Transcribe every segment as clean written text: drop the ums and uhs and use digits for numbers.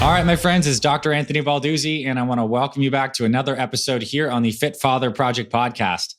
All right, my friends, it's Dr. Anthony Balduzzi, and I want to welcome you back to another episode here on the Fit Father Project podcast.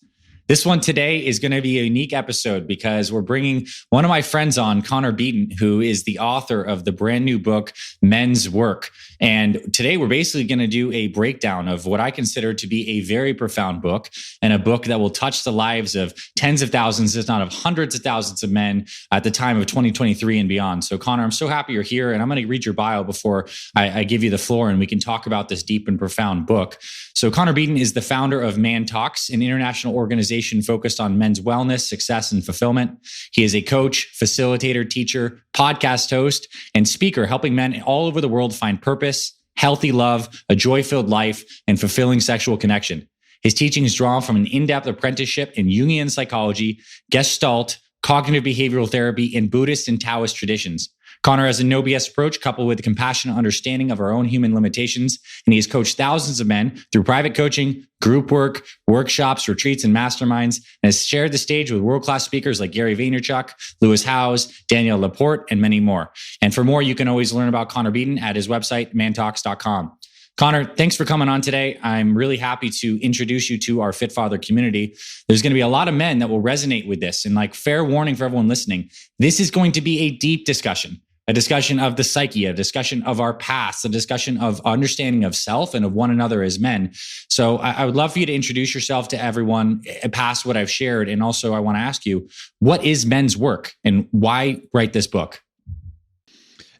This one today is going to be a unique episode because we're bringing one of my friends on, Connor Beaton, who is the author of the brand new book, Men's Work. And today we're basically going to do a breakdown of what I consider to be a very profound book, and a book that will touch the lives of tens of thousands, if not of hundreds of thousands of men at the time of 2023 and beyond. So Connor, I'm so happy you're here, and I'm going to read your bio before I give you the floor and we can talk about this deep and profound book. So Connor Beaton is the founder of ManTalks, an international organization focused on men's wellness, success, and fulfillment. He is a coach, facilitator, teacher, podcast host, and speaker, helping men all over the world find purpose, healthy love, a joy-filled life, and fulfilling sexual connection. His teachings draw from an in-depth apprenticeship in Jungian psychology, Gestalt, cognitive behavioral therapy, and Buddhist and Taoist traditions. Connor has a no BS approach coupled with a compassionate understanding of our own human limitations, and he has coached thousands of men through private coaching, group work, workshops, retreats, and masterminds, and has shared the stage with world-class speakers like Gary Vaynerchuk, Lewis Howes, Danielle Laporte, and many more. And for more, you can always learn about Connor Beaton at his website, mantalks.com. Connor, thanks for coming on today. I'm really happy to introduce you to our Fit Father community. There's going to be a lot of men that will resonate with this. And like, fair warning for everyone listening, this is going to be a deep discussion. A discussion of the psyche, a discussion of our past, a discussion of understanding of self and of one another as men. So I would love for you to introduce yourself to everyone past what I've shared. And also I want to ask you, what is men's work and why write this book?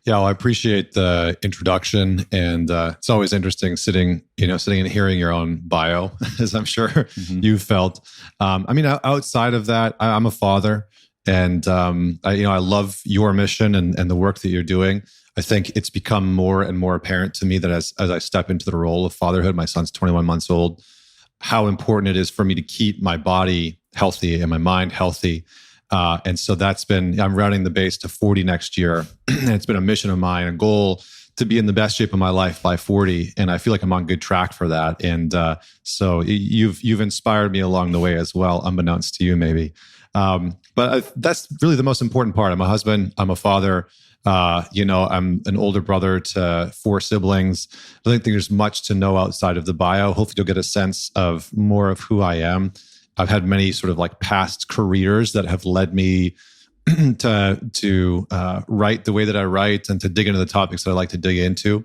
Yeah, well, I appreciate the introduction, and it's always interesting sitting and hearing your own bio, as I'm sure you've felt. Outside of that, I'm a father. And I love your mission and the work that you're doing. I think it's become more and more apparent to me that as I step into the role of fatherhood, my son's 21 months old, how important it is for me to keep my body healthy and my mind healthy. And so I'm rounding the base to 40 next year. And it's been a mission of mine, a goal to be in the best shape of my life by 40. And I feel like I'm on good track for that. And so you've inspired me along the way as well, unbeknownst to you maybe. But that's really the most important part. I'm a husband. I'm a father. I'm an older brother to 4 siblings. I don't think there's much to know outside of the bio. Hopefully you'll get a sense of more of who I am. I've had many sort of like past careers that have led me to write the way that I write and to dig into the topics that I like to dig into.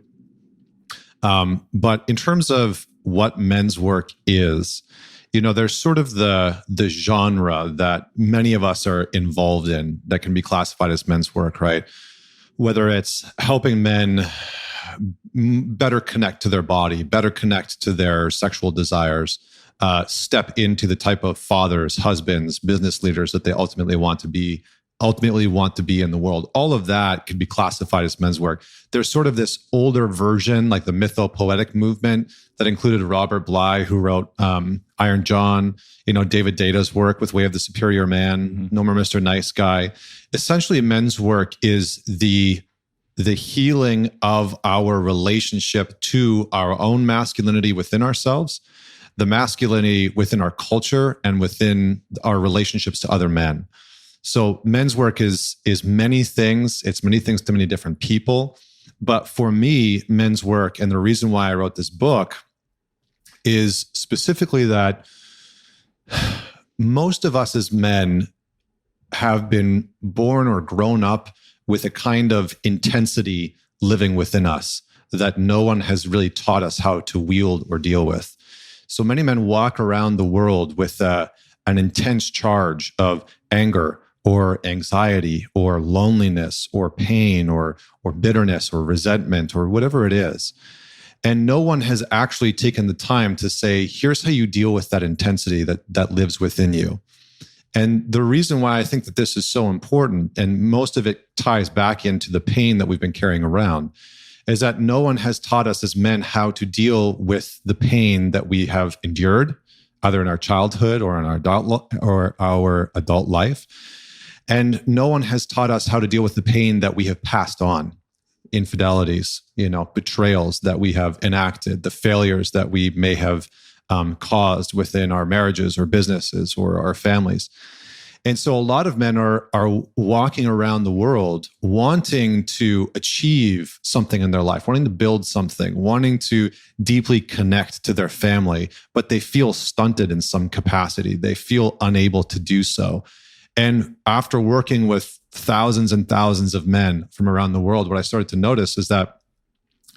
But in terms of what men's work is, there's sort of the genre that many of us are involved in that can be classified as men's work, right? Whether it's helping men better connect to their body, better connect to their sexual desires, step into the type of fathers, husbands, business leaders that they ultimately want to be in the world. All of that could be classified as men's work. There's sort of this older version, like the mythopoetic movement that included Robert Bly, who wrote Iron John, David Data's work with Way of the Superior Man, No More Mr. Nice Guy. Essentially, men's work is the healing of our relationship to our own masculinity within ourselves, the masculinity within our culture, and within our relationships to other men. So men's work is many things. It's many things to many different people. But for me, men's work, and the reason why I wrote this book, is specifically that most of us as men have been born or grown up with a kind of intensity living within us that no one has really taught us how to wield or deal with. So many men walk around the world with an intense charge of anger, or anxiety, or loneliness, or pain, or bitterness, or resentment, or whatever it is. And no one has actually taken the time to say, here's how you deal with that intensity that lives within you. And the reason why I think that this is so important, and most of it ties back into the pain that we've been carrying around, is that no one has taught us as men how to deal with the pain that we have endured, either in our childhood or in our adult life. And no one has taught us how to deal with the pain that we have passed on. Infidelities, betrayals that we have enacted, the failures that we may have caused within our marriages or businesses or our families. And so a lot of men are walking around the world wanting to achieve something in their life, wanting to build something, wanting to deeply connect to their family, but they feel stunted in some capacity. They feel unable to do so. And after working with thousands and thousands of men from around the world, what I started to notice is that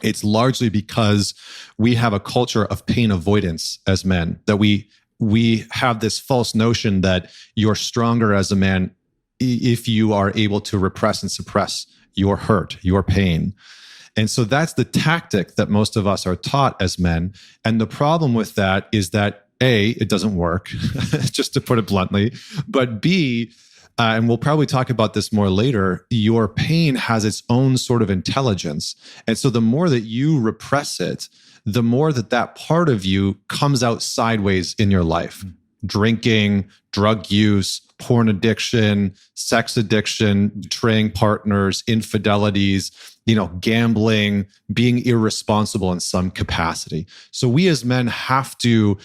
it's largely because we have a culture of pain avoidance as men, that we have this false notion that you're stronger as a man if you are able to repress and suppress your hurt, your pain. And so that's the tactic that most of us are taught as men. And the problem with that is that A, it doesn't work, just to put it bluntly, but B, and we'll probably talk about this more later, your pain has its own sort of intelligence. And so the more that you repress it, the more that part of you comes out sideways in your life. Drinking, drug use, porn addiction, sex addiction, betraying partners, infidelities, gambling, being irresponsible in some capacity. So we as men have to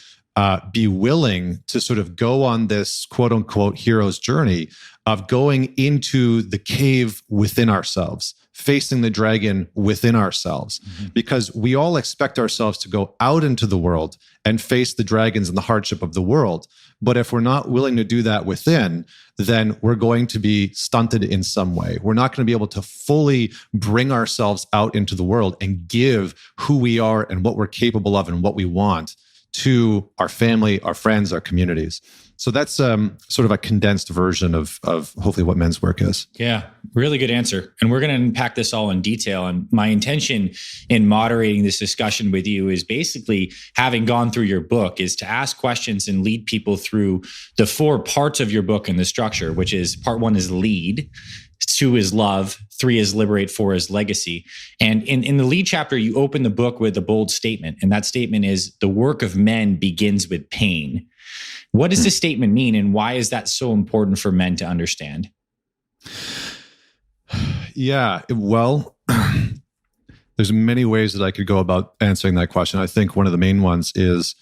be willing to sort of go on this quote unquote hero's journey of going into the cave within ourselves, facing the dragon within ourselves, because we all expect ourselves to go out into the world and face the dragons and the hardship of the world. But if we're not willing to do that within, then we're going to be stunted in some way. We're not going to be able to fully bring ourselves out into the world and give who we are and what we're capable of and what we want to our family, our friends, our communities. So that's sort of a condensed version of hopefully what men's work is. Yeah, really good answer. And we're going to unpack this all in detail. And my intention in moderating this discussion with you is basically, having gone through your book, is to ask questions and lead people through the 4 parts of your book and the structure, which is part 1 is lead, 2 is love, 3 is liberate, 4 is legacy. And in the lead chapter, you open the book with a bold statement. And that statement is, the work of men begins with pain. What does this statement mean, and why is that so important for men to understand? Yeah, well, there's many ways that I could go about answering that question. I think one of the main ones is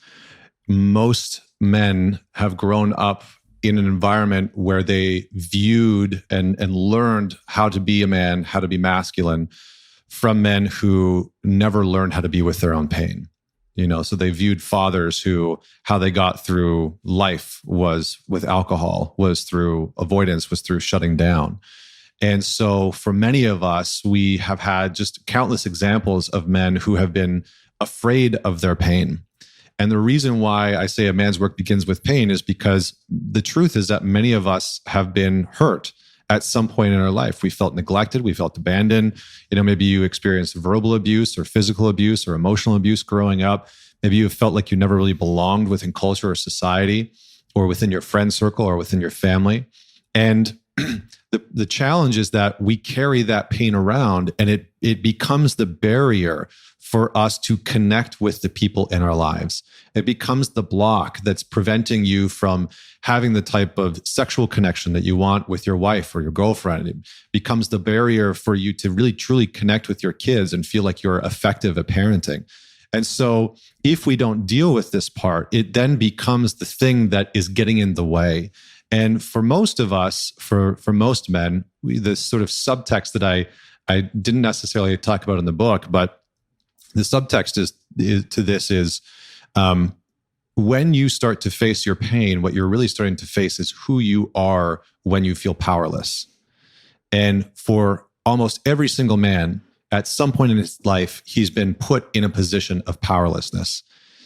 most men have grown up in an environment where they viewed and learned how to be a man, how to be masculine, from men who never learned how to be with their own pain. So they viewed fathers who, how they got through life was with alcohol, was through avoidance, was through shutting down. And so for many of us, we have had just countless examples of men who have been afraid of their pain. And the reason why I say a man's work begins with pain is because the truth is that many of us have been hurt at some point in our life. We felt neglected, we felt abandoned. Maybe you experienced verbal abuse or physical abuse or emotional abuse growing up. Maybe you felt like you never really belonged within culture or society, or within your friend circle or within your family. And the challenge is that we carry that pain around, and it becomes the barrier for us to connect with the people in our lives. It becomes the block that's preventing you from having the type of sexual connection that you want with your wife or your girlfriend. It becomes the barrier for you to really truly connect with your kids and feel like you're effective at parenting. And so if we don't deal with this part, it then becomes the thing that is getting in the way. And for most of us, for most men, the sort of subtext that I didn't necessarily talk about in the book, but the subtext is when you start to face your pain, what you're really starting to face is who you are when you feel powerless. And for almost every single man, at some point in his life, he's been put in a position of powerlessness,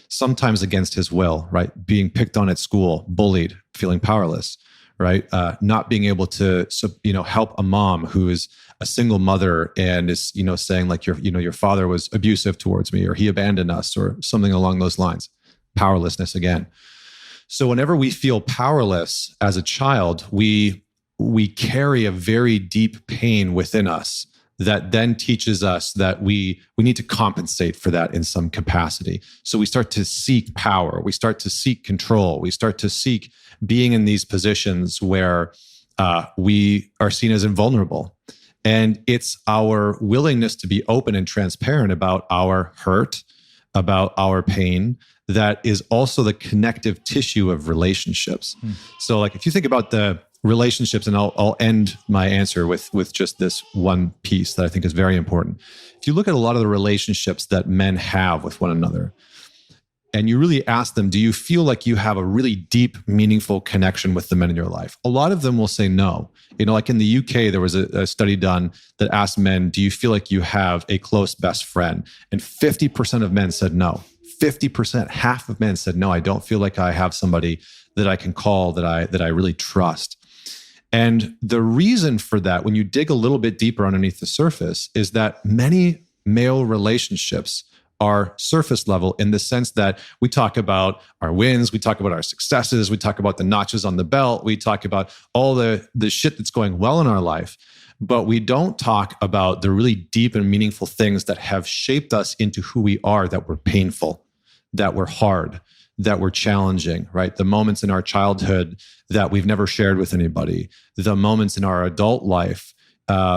sometimes against his will, right? Being picked on at school, bullied, feeling powerless, right? Not being able to, help a mom who is a single mother and is, saying like, your father was abusive towards me, or he abandoned us, or something along those lines. Powerlessness again. So whenever we feel powerless as a child, we carry a very deep pain within us that then teaches us that we need to compensate for that in some capacity. So we start to seek power. We start to seek control. We start to seek being in these positions where we are seen as invulnerable. And it's our willingness to be open and transparent about our hurt, about our pain, that is also the connective tissue of relationships. So like if you think about the relationships, and I'll end my answer with just this one piece that I think is very important. If you look at a lot of the relationships that men have with one another, and you really ask them, do you feel like you have a really deep, meaningful connection with the men in your life? A lot of them will say no. Like in the UK, there was a study done that asked men, do you feel like you have a close best friend? And 50% of men said no. 50%, half of men said, no, I don't feel like I have somebody that I can call, that I really trust. And the reason for that, when you dig a little bit deeper underneath the surface, is that many male relationships are surface level in the sense that we talk about our wins, we talk about our successes, we talk about the notches on the belt, we talk about all the shit that's going well in our life, but we don't talk about the really deep and meaningful things that have shaped us into who we are, that were painful, that were hard, that were challenging, right? The moments in our childhood that we've never shared with anybody, the moments in our adult life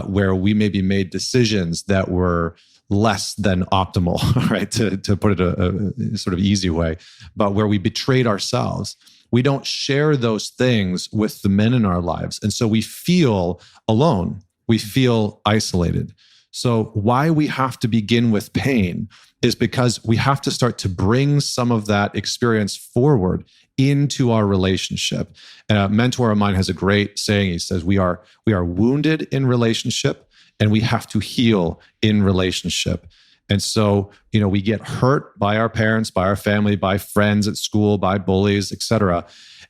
where we maybe made decisions that were less than optimal, right? To put it a sort of easy way, but where we betrayed ourselves. We don't share those things with the men in our lives. And so we feel alone. We feel isolated. So why we have to begin with pain is because we have to start to bring some of that experience forward into our relationship. And a mentor of mine has a great saying. He says, we are wounded in relationship, and we have to heal in relationship. And so, we get hurt by our parents, by our family, by friends at school, by bullies, etc.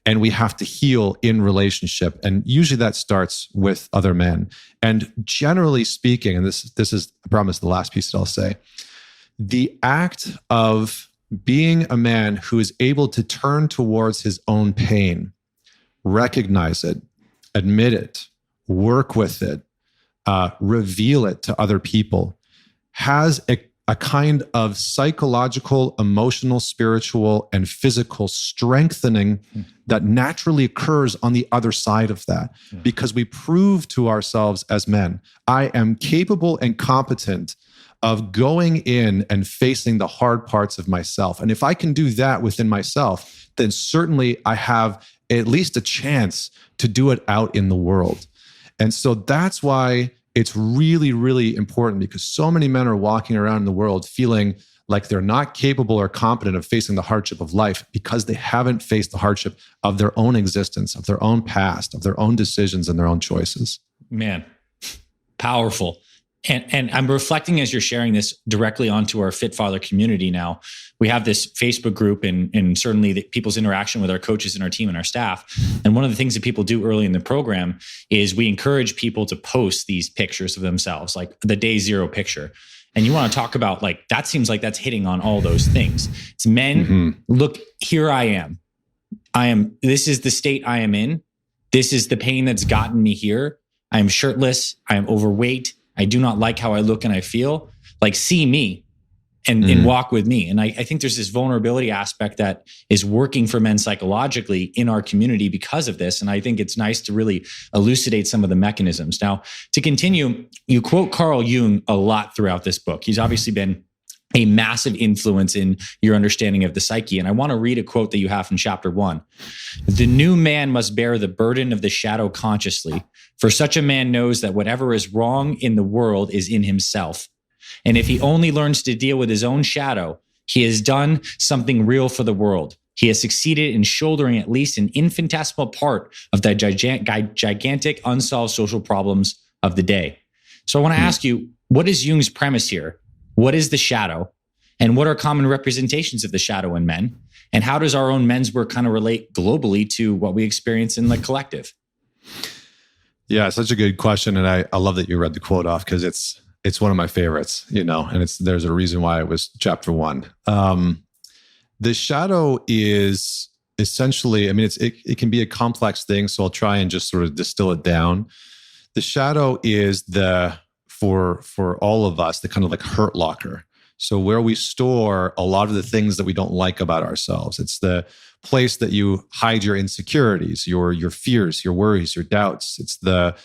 And we have to heal in relationship. And usually that starts with other men. And generally speaking, and this is, I promise, the last piece that I'll say, the act of being a man who is able to turn towards his own pain, recognize it, admit it, work with it, reveal it to other people, has a kind of psychological, emotional, spiritual, and physical strengthening that naturally occurs on the other side of that. Because we prove to ourselves as men, I am capable and competent of going in and facing the hard parts of myself. And if I can do that within myself, then certainly I have at least a chance to do it out in the world. And so that's why it's really, really important, because so many men are walking around in the world feeling like they're not capable or competent of facing the hardship of life because they haven't faced the hardship of their own existence, of their own past, of their own decisions and their own choices. Man, powerful. And I'm reflecting as you're sharing this directly onto our Fit Father community now. We have this Facebook group and certainly the people's interaction with our coaches and our team and our staff. And one of the things that people do early in the program is we encourage people to post these pictures of themselves, like the day zero picture. And you want to talk about, like, that seems like that's hitting on all those things. It's men, look, here I am. This is the state I am in. This is the pain that's gotten me here. I am shirtless. I am overweight. I do not like how I look and I feel. Like, see me and walk with me. And I think there's this vulnerability aspect that is working for men psychologically in our community because of this. And I think it's nice to really elucidate some of the mechanisms. Now, to continue, you quote Carl Jung a lot throughout this book. He's obviously been a massive influence in your understanding of the psyche. And I want to read a quote that you have from chapter 1. The new man must bear the burden of the shadow consciously, for such a man knows that whatever is wrong in the world is in himself. And if he only learns to deal with his own shadow, he has done something real for the world. He has succeeded in shouldering at least an infinitesimal part of the gigantic unsolved social problems of the day. So I want to ask you, what is Jung's premise here? What is the shadow? And what are common representations of the shadow in men? And how does our own men's work kind of relate globally to what we experience in the collective? Yeah, such a good question. And I love that you read the quote off, because it's one of my favorites, and there's a reason why it was chapter 1. The shadow is essentially, it can be a complex thing. So I'll try and just sort of distill it down. The shadow is for all of us, the kind of like hurt locker. So where we store a lot of the things that we don't like about ourselves. It's the place that you hide your insecurities, your fears, your worries, your doubts. It's the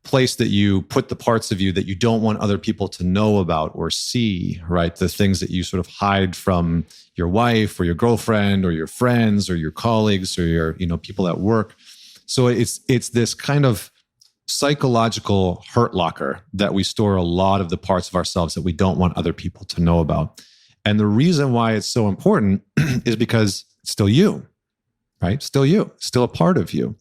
place that you put the parts of you that you don't want other people to know about or see, right? The things that you sort of hide from your wife or your girlfriend or your friends or your colleagues or your, people at work. So it's this kind of psychological hurt locker that we store a lot of the parts of ourselves that we don't want other people to know about. And the reason why it's so important is because it's still you, right? Still you, still a part of you.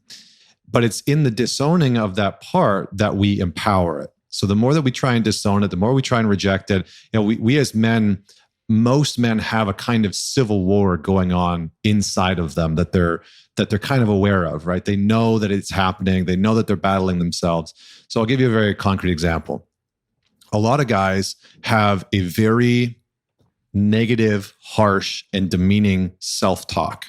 But it's in the disowning of that part that we empower it. So the more that we try and disown it, the more we try and reject it, we as men, most men have a kind of civil war going on inside of them that they're kind of aware of, right? They know that it's happening. They know that they're battling themselves. So I'll give you a very concrete example. A lot of guys have a very negative, harsh, and demeaning self-talk.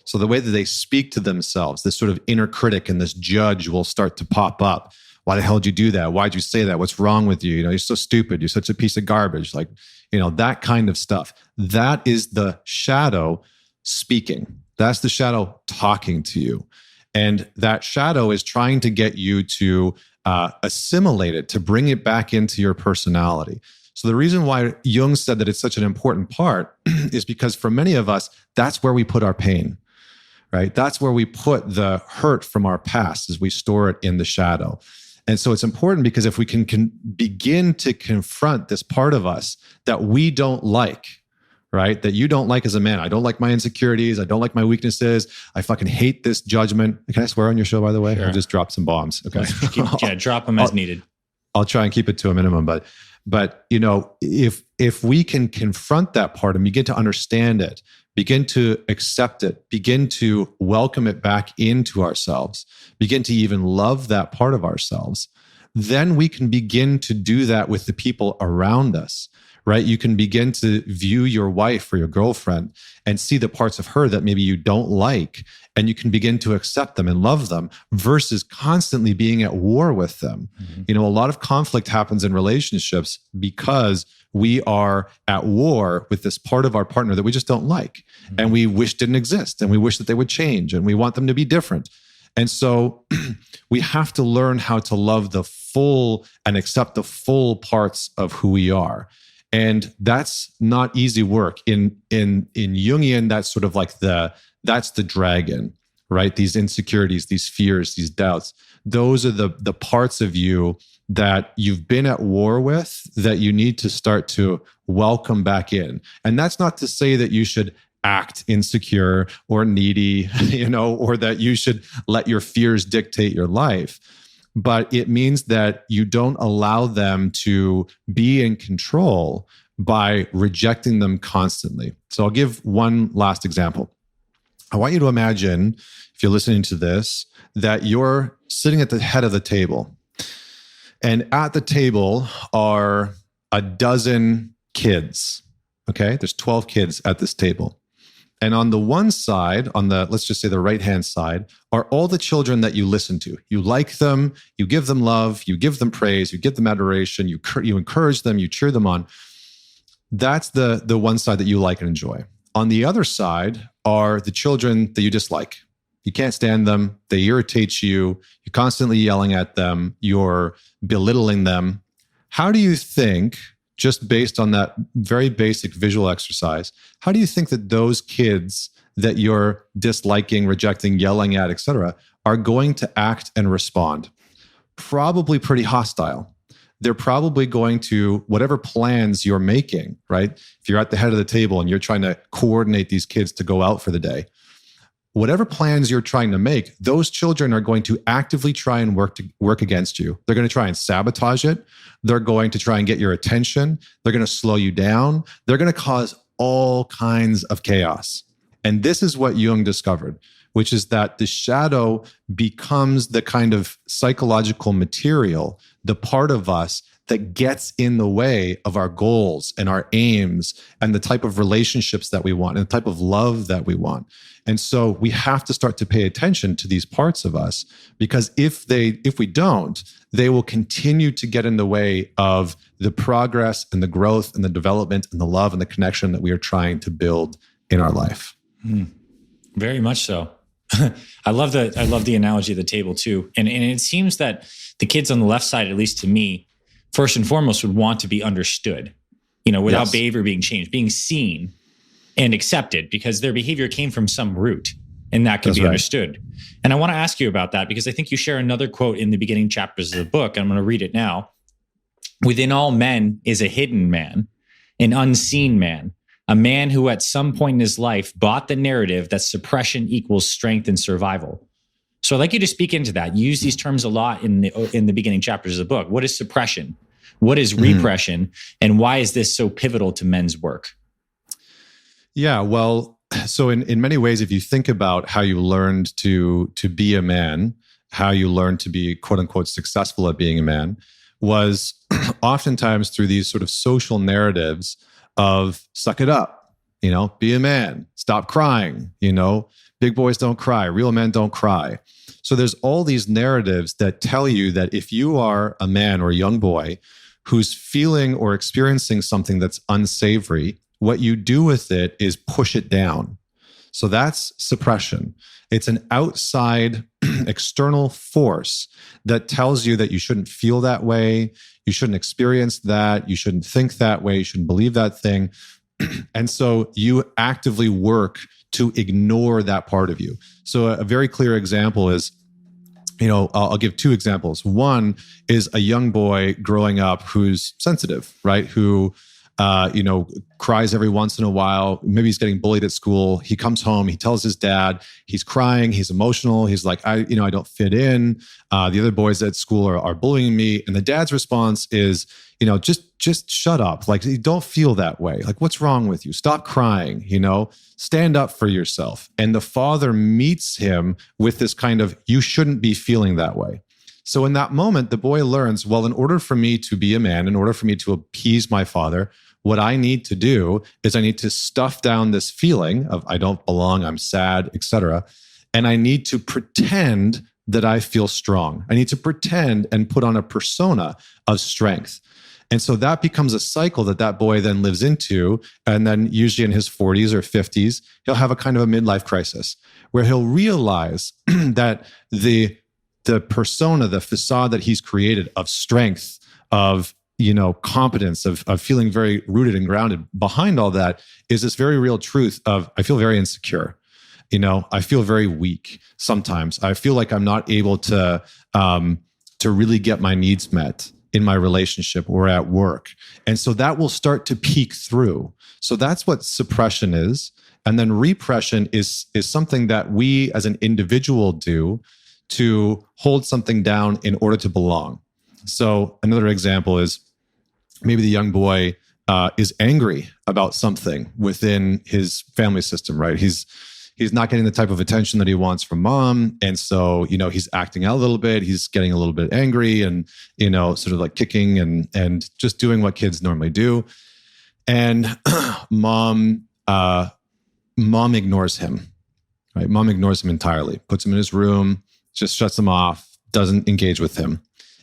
So the way that they speak to themselves, this sort of inner critic and this judge will start to pop up. Why the hell did you do that? Why'd you say that? What's wrong with you? You're so stupid. You're such a piece of garbage. That kind of stuff. That is the shadow speaking. That's the shadow talking to you. And that shadow is trying to get you to assimilate it, to bring it back into your personality. So the reason why Jung said that it's such an important part is because for many of us, that's where we put our pain, right? That's where we put the hurt from our past, as we store it in the shadow. And so it's important because if we can begin to confront this part of us that we don't like, right? That you don't like as a man. I don't like my insecurities. I don't like my weaknesses. I fucking hate this judgment. Can I swear on your show, by the way? Sure. I just dropped some bombs. Okay. Drop them as needed. I'll try and keep it to a minimum, but if we can confront that part and begin to understand it, begin to accept it, begin to welcome it back into ourselves, begin to even love that part of ourselves, then we can begin to do that with the people around us, right? You can begin to view your wife or your girlfriend and see the parts of her that maybe you don't like, and you can begin to accept them and love them versus constantly being at war with them. Mm-hmm. A lot of conflict happens in relationships because we are at war with this part of our partner that we just don't like, mm-hmm. and we wish didn't exist, and we wish that they would change, and we want them to be different. And so we have to learn how to love the full and accept the full parts of who we are. And that's not easy work. In Jungian, that's sort of like that's the dragon, right? These insecurities, these fears, these doubts. Those are the parts of you that you've been at war with that you need to start to welcome back in. And that's not to say that you should act insecure or needy, or that you should let your fears dictate your life. But it means that you don't allow them to be in control by rejecting them constantly. So I'll give one last example. I want you to imagine, if you're listening to this, that you're sitting at the head of the table. And at the table are a dozen kids, okay? There's 12 kids at this table. And on the one side, let's just say the right-hand side, are all the children that you listen to. You like them, you give them love, you give them praise, you give them adoration, you encourage them, you cheer them on. That's the one side that you like and enjoy. On the other side are the children that you dislike. You can't stand them, they irritate you, you're constantly yelling at them, you're belittling them. How do you think, just based on that very basic visual exercise, how do you think that those kids that you're disliking, rejecting, yelling at, etc., are going to act and respond? Probably pretty hostile. They're probably going to, whatever plans you're making, right? If you're at the head of the table and you're trying to coordinate these kids to go out for the day, whatever plans you're trying to make, those children are going to actively try and work against you. They're going to try and sabotage it. They're going to try and get your attention. They're going to slow you down. They're going to cause all kinds of chaos. And this is what Jung discovered, which is that the shadow becomes the kind of psychological material, the part of us that gets in the way of our goals and our aims and the type of relationships that we want and the type of love that we want. And so we have to start to pay attention to these parts of us, because if we don't, they will continue to get in the way of the progress and the growth and the development and the love and the connection that we are trying to build in our life. Very much so. I love the analogy of the table too. And it seems that the kids on the left side, at least to me, first and foremost, would want to be understood, without behavior being changed, being seen and accepted, because their behavior came from some root. and that can That's be right. understood. And I want to ask you about that because I think you share another quote in the beginning chapters of the book. I'm going to read it now. Within all men is a hidden man, an unseen man, a man who at some point in his life bought the narrative that suppression equals strength and survival. So I'd like you to speak into that. You use these terms a lot in the beginning chapters of the book. What is suppression? What is repression? And why is this so pivotal to men's work? Yeah, well, so in many ways, if you think about how you learned to be a man, how you learned to be quote unquote successful at being a man, was oftentimes through these sort of social narratives of suck it up, be a man, stop crying, big boys don't cry, real men don't cry. So there's all these narratives that tell you that if you are a man or a young boy who's feeling or experiencing something that's unsavory, what you do with it is push it down. So that's suppression. It's an outside external force that tells you that you shouldn't feel that way, you shouldn't experience that, you shouldn't think that way, you shouldn't believe that thing. And so you actively work to ignore that part of you. So a very clear example is, I'll give two examples. One is a young boy growing up who's sensitive, right? Who cries every once in a while. Maybe he's getting bullied at school. He comes home, he tells his dad, he's crying, he's emotional. He's like, I don't fit in. The other boys at school are bullying me. And the dad's response is, just shut up. Like, you don't feel that way. Like, what's wrong with you? Stop crying, stand up for yourself. And the father meets him with this kind of, you shouldn't be feeling that way. So in that moment, the boy learns, well, in order for me to be a man, in order for me to appease my father, what I need to do is I need to stuff down this feeling of I don't belong, I'm sad, etc. And I need to pretend that I feel strong. I need to pretend and put on a persona of strength. And so that becomes a cycle that boy then lives into. And then usually in his 40s or 50s, he'll have a kind of a midlife crisis where he'll realize that the persona, the facade that he's created of strength, of competence, of feeling very rooted and grounded, behind all that is this very real truth of I feel very insecure. I feel very weak sometimes. I feel like I'm not able to really get my needs met in my relationship or at work. And so that will start to peek through. So that's what suppression is. And then repression is something that we as an individual do to hold something down in order to belong. So another example is maybe the young boy is angry about something within his family system, right? He's not getting the type of attention that he wants from mom. And so, he's acting out a little bit. He's getting a little bit angry and, sort of like kicking and just doing what kids normally do. And mom ignores him, right? Mom ignores him entirely, puts him in his room, just shuts him off, doesn't engage with him.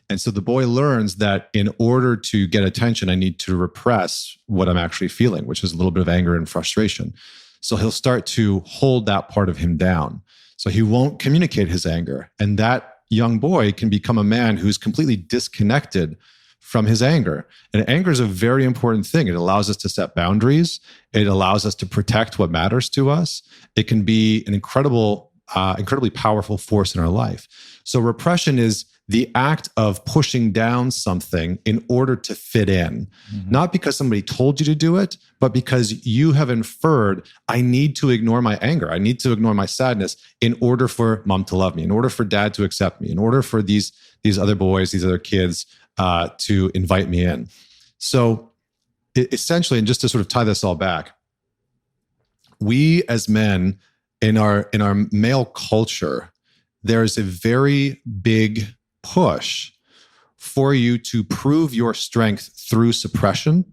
And so the boy learns that in order to get attention, I need to repress what I'm actually feeling, which is a little bit of anger and frustration. So he'll start to hold that part of him down. So he won't communicate his anger. And that young boy can become a man who's completely disconnected from his anger. And anger is a very important thing. It allows us to set boundaries. It allows us to protect what matters to us. It can be an incredibly powerful force in our life. So repression is the act of pushing down something in order to fit in, not because somebody told you to do it, but because you have inferred, I need to ignore my anger. I need to ignore my sadness in order for mom to love me, in order for dad to accept me, in order for these other boys, these other kids to invite me in. So essentially, and just to sort of tie this all back, we as men in our male culture, there's a very big push for you to prove your strength through suppression,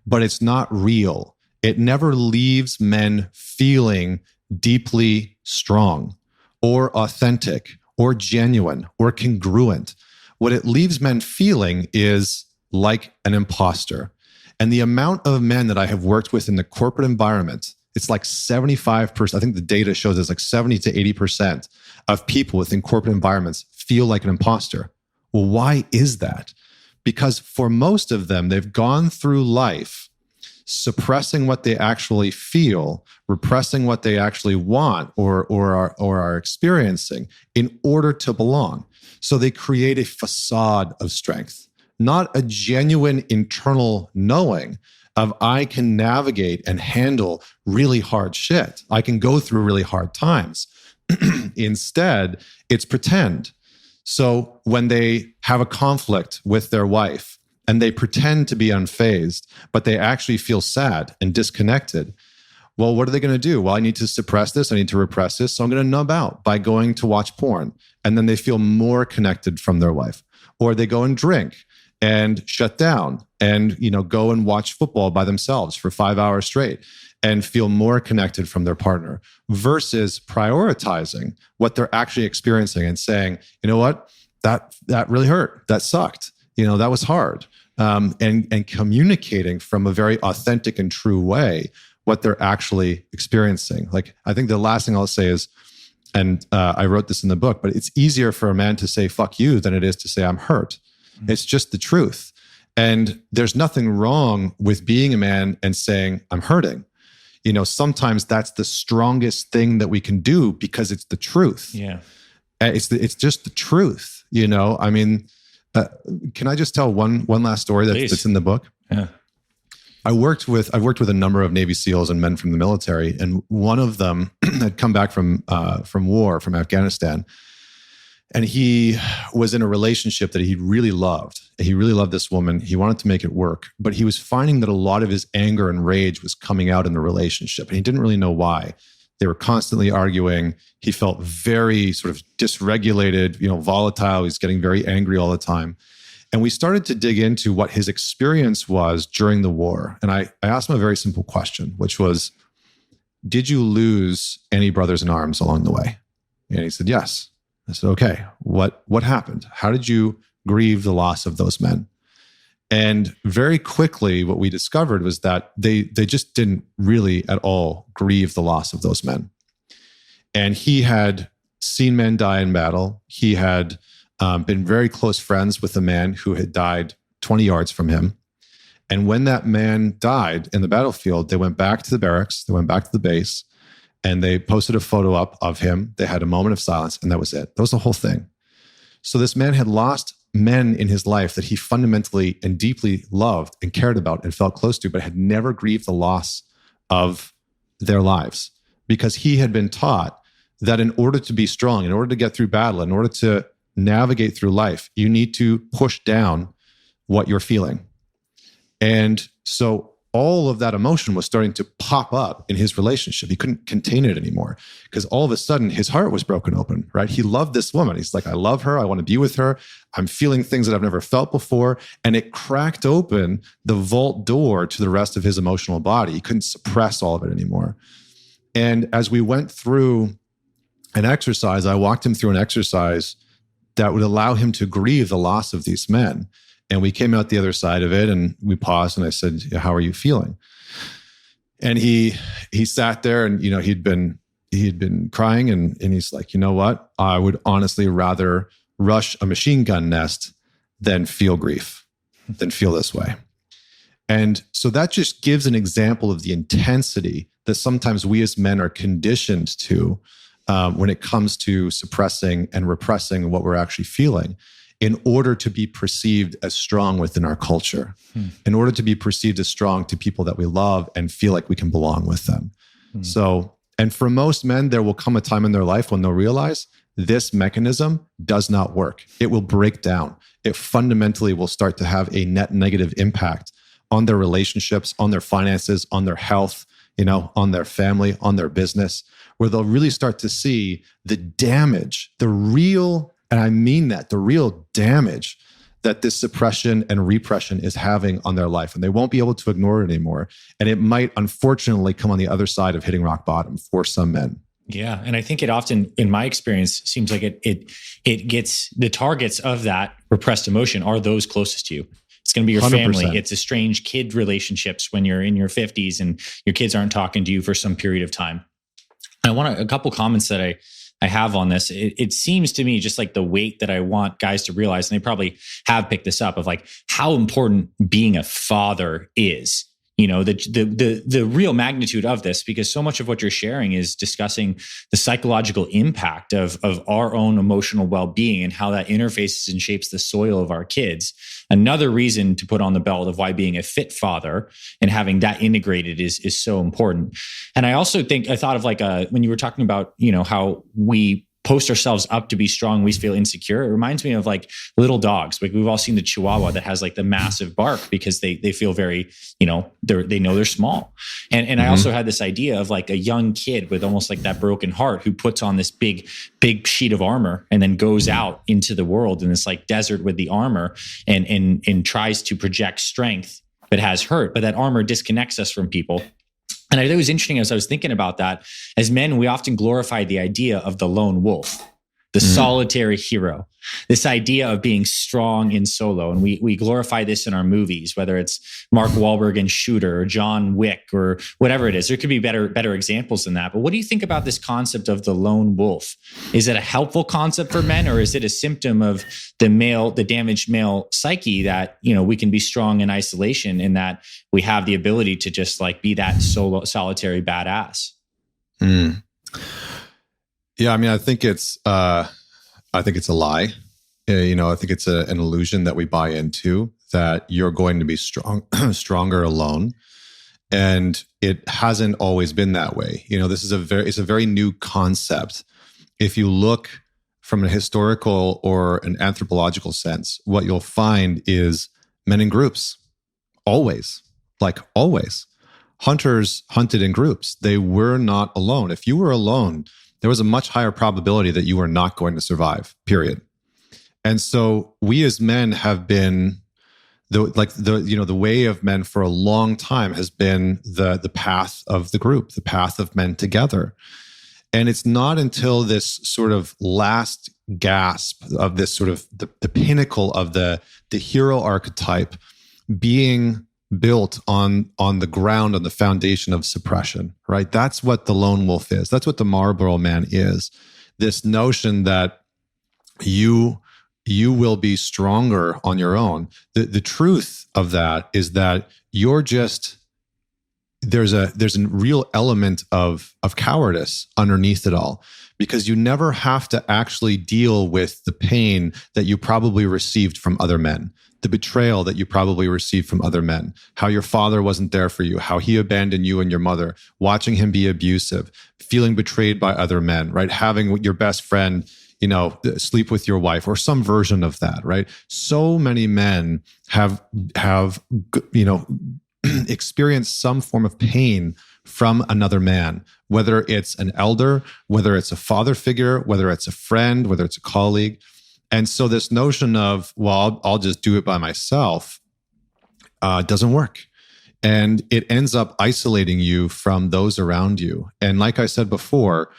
but it's not real. It never leaves men feeling deeply strong or authentic or genuine or congruent. What it leaves men feeling is like an imposter. And the amount of men that I have worked with in the corporate environment, it's like 75%. I think the data shows it's like 70 to 80% of people within corporate environments feel like an imposter. Well, why is that? Because for most of them, they've gone through life suppressing what they actually feel, repressing what they actually want or are experiencing in order to belong. So they create a facade of strength, not a genuine internal knowing of I can navigate and handle really hard shit. I can go through really hard times. Instead, it's pretend. So when they have a conflict with their wife, and they pretend to be unfazed, but they actually feel sad and disconnected. Well, what are they going to do? Well, I need to suppress this. I need to repress this. So I'm going to numb out by going to watch porn. And then they feel more connected from their wife. Or they go and drink and shut down and, go and watch football by themselves for 5 hours straight and feel more connected from their partner versus prioritizing what they're actually experiencing and saying, you know what, that really hurt. That sucked. That was hard. And communicating from a very authentic and true way what they're actually experiencing. Like, I think the last thing I'll say is, and I wrote this in the book, but it's easier for a man to say, fuck you, than it is to say, I'm hurt. Mm-hmm. It's just the truth. And there's nothing wrong with being a man and saying, I'm hurting. Sometimes that's the strongest thing that we can do because it's the truth. Yeah. It's just the truth, I mean, can I just tell one last story that's in the book? Yeah. I've worked with a number of Navy SEALs and men from the military, and one of them had come back from Afghanistan, and he was in a relationship that he really loved. He really loved this woman. He wanted to make it work, but he was finding that a lot of his anger and rage was coming out in the relationship, and he didn't really know why. They were constantly arguing. He felt very sort of dysregulated, volatile. He's getting very angry all the time. And we started to dig into what his experience was during the war. And I asked him a very simple question, which was, did you lose any brothers in arms along the way? And he said, yes. I said, okay, what happened? How did you grieve the loss of those men? And very quickly, what we discovered was that they just didn't really at all grieve the loss of those men. And he had seen men die in battle. He had been very close friends with a man who had died 20 yards from him. And when that man died in the battlefield, they went back to the barracks, they went back to the base, and they posted a photo up of him. They had a moment of silence, and that was it. That was the whole thing. So this man had lost men in his life that he fundamentally and deeply loved and cared about and felt close to, but had never grieved the loss of their lives, because he had been taught that in order to be strong, in order to get through battle, in order to navigate through life, you need to push down what you're feeling. And so all of that emotion was starting to pop up in his relationship. He couldn't contain it anymore because all of a sudden his heart was broken open, right? He loved this woman. He's like, I love her. I want to be with her. I'm feeling things that I've never felt before. And it cracked open the vault door to the rest of his emotional body. He couldn't suppress all of it anymore. And as we went through an exercise, I walked him through an exercise that would allow him to grieve the loss of these men. And we came out the other side of it and we paused and I said, how are you feeling? And he sat there and, he'd been crying and he's like, you know what? I would honestly rather rush a machine gun nest than feel grief, than feel this way. And so that just gives an example of the intensity that sometimes we as men are conditioned to when it comes to suppressing and repressing what we're actually feeling, in order to be perceived as strong within our culture, in order to be perceived as strong to people that we love and feel like we can belong with them. So, and for most men, there will come a time in their life when they'll realize this mechanism does not work. It will break down. It fundamentally will start to have a net negative impact on their relationships, on their finances, on their health, on their family, on their business, where they'll really start to see the damage, the real, and I mean that, the real damage that this suppression and repression is having on their life. And they won't be able to ignore it anymore. And it might, unfortunately, come on the other side of hitting rock bottom for some men. Yeah. And I think it often, in my experience, seems like it gets the targets of that repressed emotion are those closest to you. It's going to be your 100%. Family. It's estranged kid relationships when you're in your 50s and your kids aren't talking to you for some period of time. I want a couple comments that I have on this. It seems to me just like the weight that I want guys to realize, and they probably have picked this up, of like how important being a father is. the real magnitude of this, because so much of what you're sharing is discussing the psychological impact of our own emotional well-being and how that interfaces and shapes the soil of our kids. Another reason to put on the belt of why being a fit father and having that integrated is so important. And I also thought of like when you were talking about, how we post ourselves up to be strong, we feel insecure. It reminds me of like little dogs. Like we've all seen the Chihuahua that has like the massive bark because they feel very, they know they're small. And I also had this idea of like a young kid with almost like that broken heart who puts on this big sheet of armor and then goes out into the world in this like desert with the armor and tries to project strength, but has hurt. But that armor disconnects us from people. And I thought it was interesting as I was thinking about that. As men, we often glorify the idea of the lone wolf, the solitary hero, this idea of being strong in solo. And we glorify this in our movies, whether it's Mark Wahlberg in Shooter or John Wick or whatever it is. There could be better examples than that. But what do you think about this concept of the lone wolf? Is it a helpful concept for men, or is it a symptom of the damaged male psyche that, we can be strong in isolation and that we have the ability to just like be that solitary badass? Yeah, I mean, I think it's a lie. I think it's an illusion that we buy into, that you're going to be stronger alone, and it hasn't always been that way. This is it's a very new concept. If you look from a historical or an anthropological sense, what you'll find is men in groups, always. Hunters hunted in groups. They were not alone. If you were alone, there was a much higher probability that you were not going to survive, period. And so we as men have been, the way of men for a long time has been the path of the group, the path of men together. And it's not until this sort of last gasp of this sort of the pinnacle of the hero archetype being built on the ground, on the foundation of suppression, right? That's what the lone wolf is. That's what the Marlboro man is. This notion that you will be stronger on your own. The truth of that is that you're just, there's a real element of cowardice underneath it all, because you never have to actually deal with the pain that you probably received from other men, the betrayal that you probably received from other men, how your father wasn't there for you, how he abandoned you and your mother, watching him be abusive, feeling betrayed by other men, right? Having your best friend, sleep with your wife or some version of that, right? So many men have experienced some form of pain from another man, whether it's an elder, whether it's a father figure, whether it's a friend, whether it's a colleague. And so this notion of, well, I'll just do it by myself, doesn't work. And it ends up isolating you from those around you. And like I said before,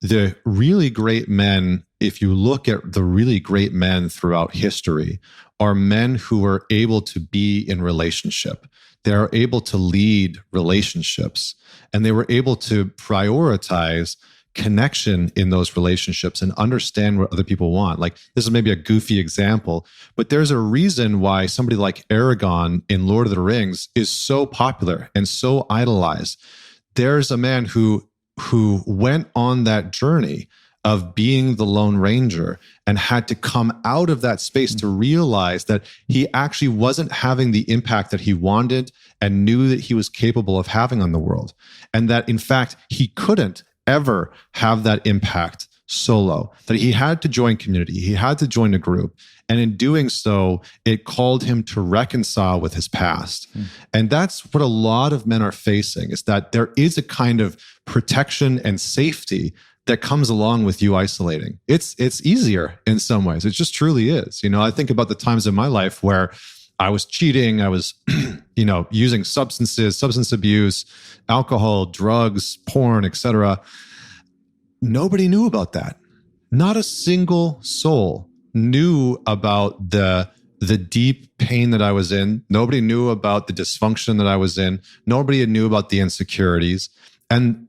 the really great men, if you look at the really great men throughout history, are men who are able to be in relationship. They are able to lead relationships, and they were able to prioritize connection in those relationships and understand what other people want. Like, this is maybe a goofy example, but there's a reason why somebody like Aragorn in Lord of the Rings is so popular and so idolized. There's a man who went on that journey of being the Lone Ranger and had to come out of that space to realize that he actually wasn't having the impact that he wanted and knew that he was capable of having on the world. And that, in fact, he couldn't ever have that impact solo, that he had to join community, he had to join a group. And in doing so, it called him to reconcile with his past. And that's what a lot of men are facing, is that there is a kind of protection and safety that comes along with you isolating. It's easier in some ways. It just truly is. I think about the times in my life where I was cheating, I was, using substance abuse, alcohol, drugs, porn, etc. Nobody knew about that. Not a single soul knew about the deep pain that I was in. Nobody knew about the dysfunction that I was in. Nobody knew about the insecurities. And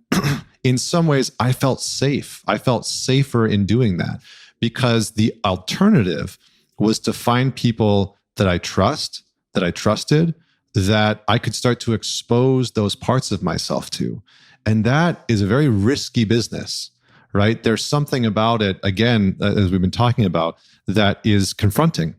in some ways, I felt safe. I felt safer in doing that, because the alternative was to find people that I trusted, that I could start to expose those parts of myself to. And that is a very risky business, right? There's something about it, again, as we've been talking about, that is confronting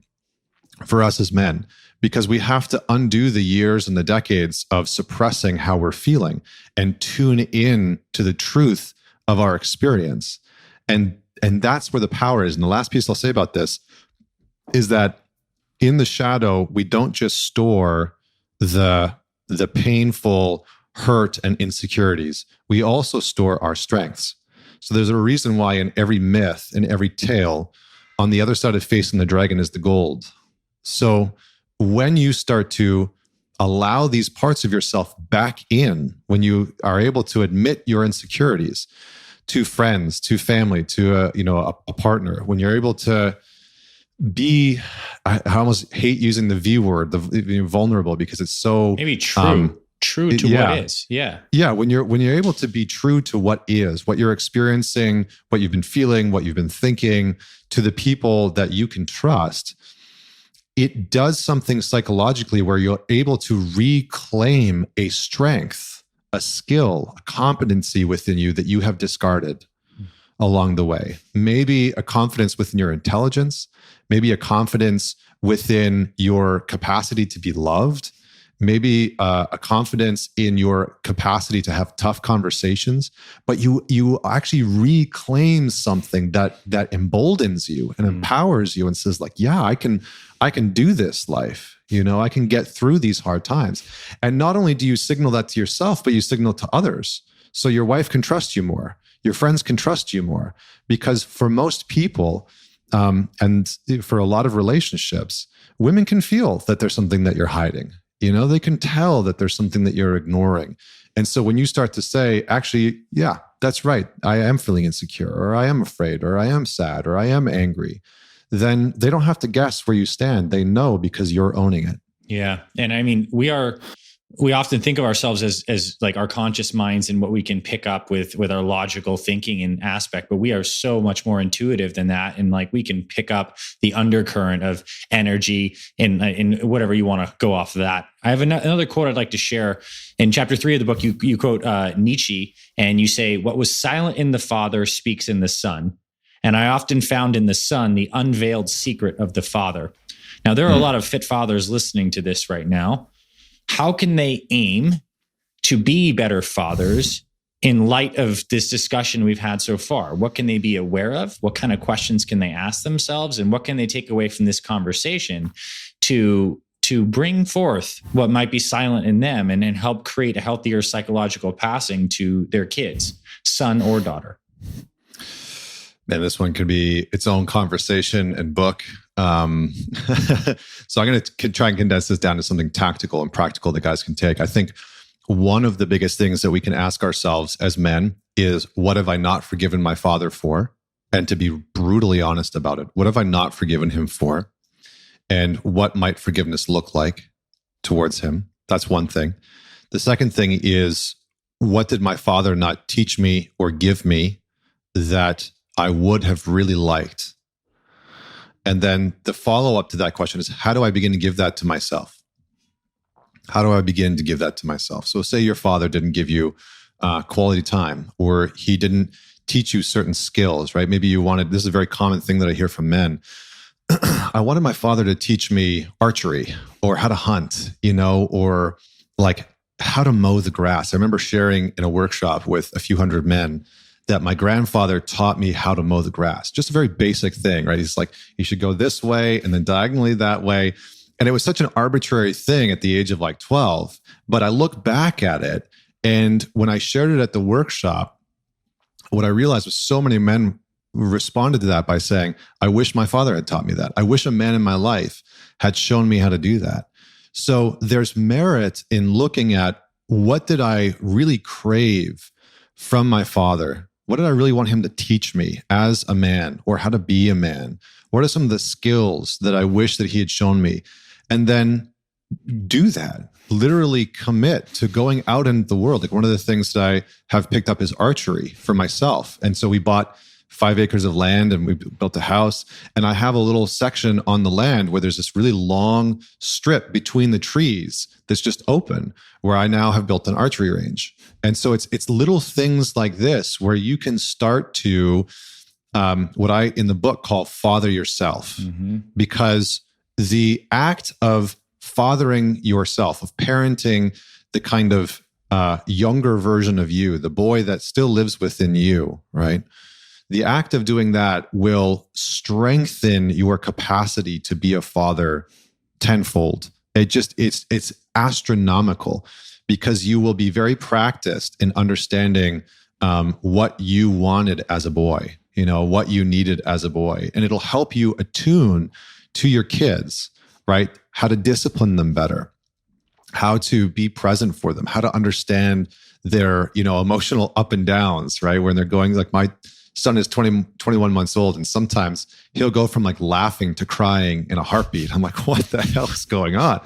for us as men, because we have to undo the years and the decades of suppressing how we're feeling and tune in to the truth of our experience. And that's where the power is. And the last piece I'll say about this is that in the shadow, we don't just store the painful hurt and insecurities. We also store our strengths. So there's a reason why in every myth, in every tale, on the other side of facing the dragon is the gold. So when you start to allow these parts of yourself back in, when you are able to admit your insecurities to friends, to family, to a partner, when you're able to be, I almost hate using the V word, the vulnerable, because it's so maybe true to what is. Yeah. When you're able to be true to what is, what you're experiencing, what you've been feeling, what you've been thinking, to the people that you can trust, it does something psychologically where you're able to reclaim a strength, a skill, a competency within you that you have discarded along the way. Maybe a confidence within your intelligence, maybe a confidence within your capacity to be loved, maybe a confidence in your capacity to have tough conversations, but you actually reclaim something that emboldens you and empowers you and says like, yeah, I can do this life. I can get through these hard times. And not only do you signal that to yourself, but you signal to others. So your wife can trust you more. Your friends can trust you more, because for most people, and for a lot of relationships, women can feel that there's something that you're hiding. They can tell that there's something that you're ignoring. And so when you start to say, actually, yeah, that's right, I am feeling insecure, or I am afraid, or I am sad, or I am angry, then they don't have to guess where you stand. They know because you're owning it. Yeah. And I mean, we often think of ourselves as like our conscious minds and what we can pick up with our logical thinking and aspect, but we are so much more intuitive than that. And like, we can pick up the undercurrent of energy in whatever you want to go off of that. I have another quote I'd like to share. In chapter 3 of the book, you quote Nietzsche, and you say, "What was silent in the Father speaks in the Son. And I often found in the Son the unveiled secret of the Father." Now, there are a lot of fit fathers listening to this right now. How can they aim to be better fathers in light of this discussion we've had so far? What can they be aware of? What kind of questions can they ask themselves? And what can they take away from this conversation to bring forth what might be silent in them and help create a healthier psychological passing to their kids, son or daughter? Man, this one could be its own conversation and book. So I'm going to try and condense this down to something tactical and practical that guys can take. I think one of the biggest things that we can ask ourselves as men is, what have I not forgiven my father for? And to be brutally honest about it. What have I not forgiven him for? And what might forgiveness look like towards him? That's one thing. The second thing is, what did my father not teach me or give me that I would have really liked? And then the follow-up to that question is, how do I begin to give that to myself? How do I begin to give that to myself? So say your father didn't give you quality time, or he didn't teach you certain skills, right? Maybe you wanted, this is a very common thing that I hear from men. I wanted my father to teach me archery or how to hunt, or like how to mow the grass. I remember sharing in a workshop with a few hundred men that my grandfather taught me how to mow the grass. Just a very basic thing, right? He's like, you should go this way and then diagonally that way. And it was such an arbitrary thing at the age of like 12. But I look back at it, and when I shared it at the workshop, what I realized was so many men responded to that by saying, I wish my father had taught me that. I wish a man in my life had shown me how to do that. So there's merit in looking at, what did I really crave from my father? What did I really want him to teach me as a man, or how to be a man? What are some of the skills that I wish that he had shown me? And then do that. Literally commit to going out into the world. Like, one of the things that I have picked up is archery for myself. And so we bought 5 acres of land and we built a house. And I have a little section on the land where there's this really long strip between the trees that's just open, where I now have built an archery range. And so it's little things like this where you can start to what I in the book call father yourself, because the act of fathering yourself, of parenting the kind of younger version of you, the boy that still lives within you, right? The act of doing that will strengthen your capacity to be a father tenfold. It's astronomical, because you will be very practiced in understanding what you wanted as a boy, what you needed as a boy. And it'll help you attune to your kids, right? How to discipline them better, how to be present for them, how to understand their, emotional up and downs, right? When they're going, like my son is 21 months old, and sometimes he'll go from like laughing to crying in a heartbeat. I'm like, what the hell is going on?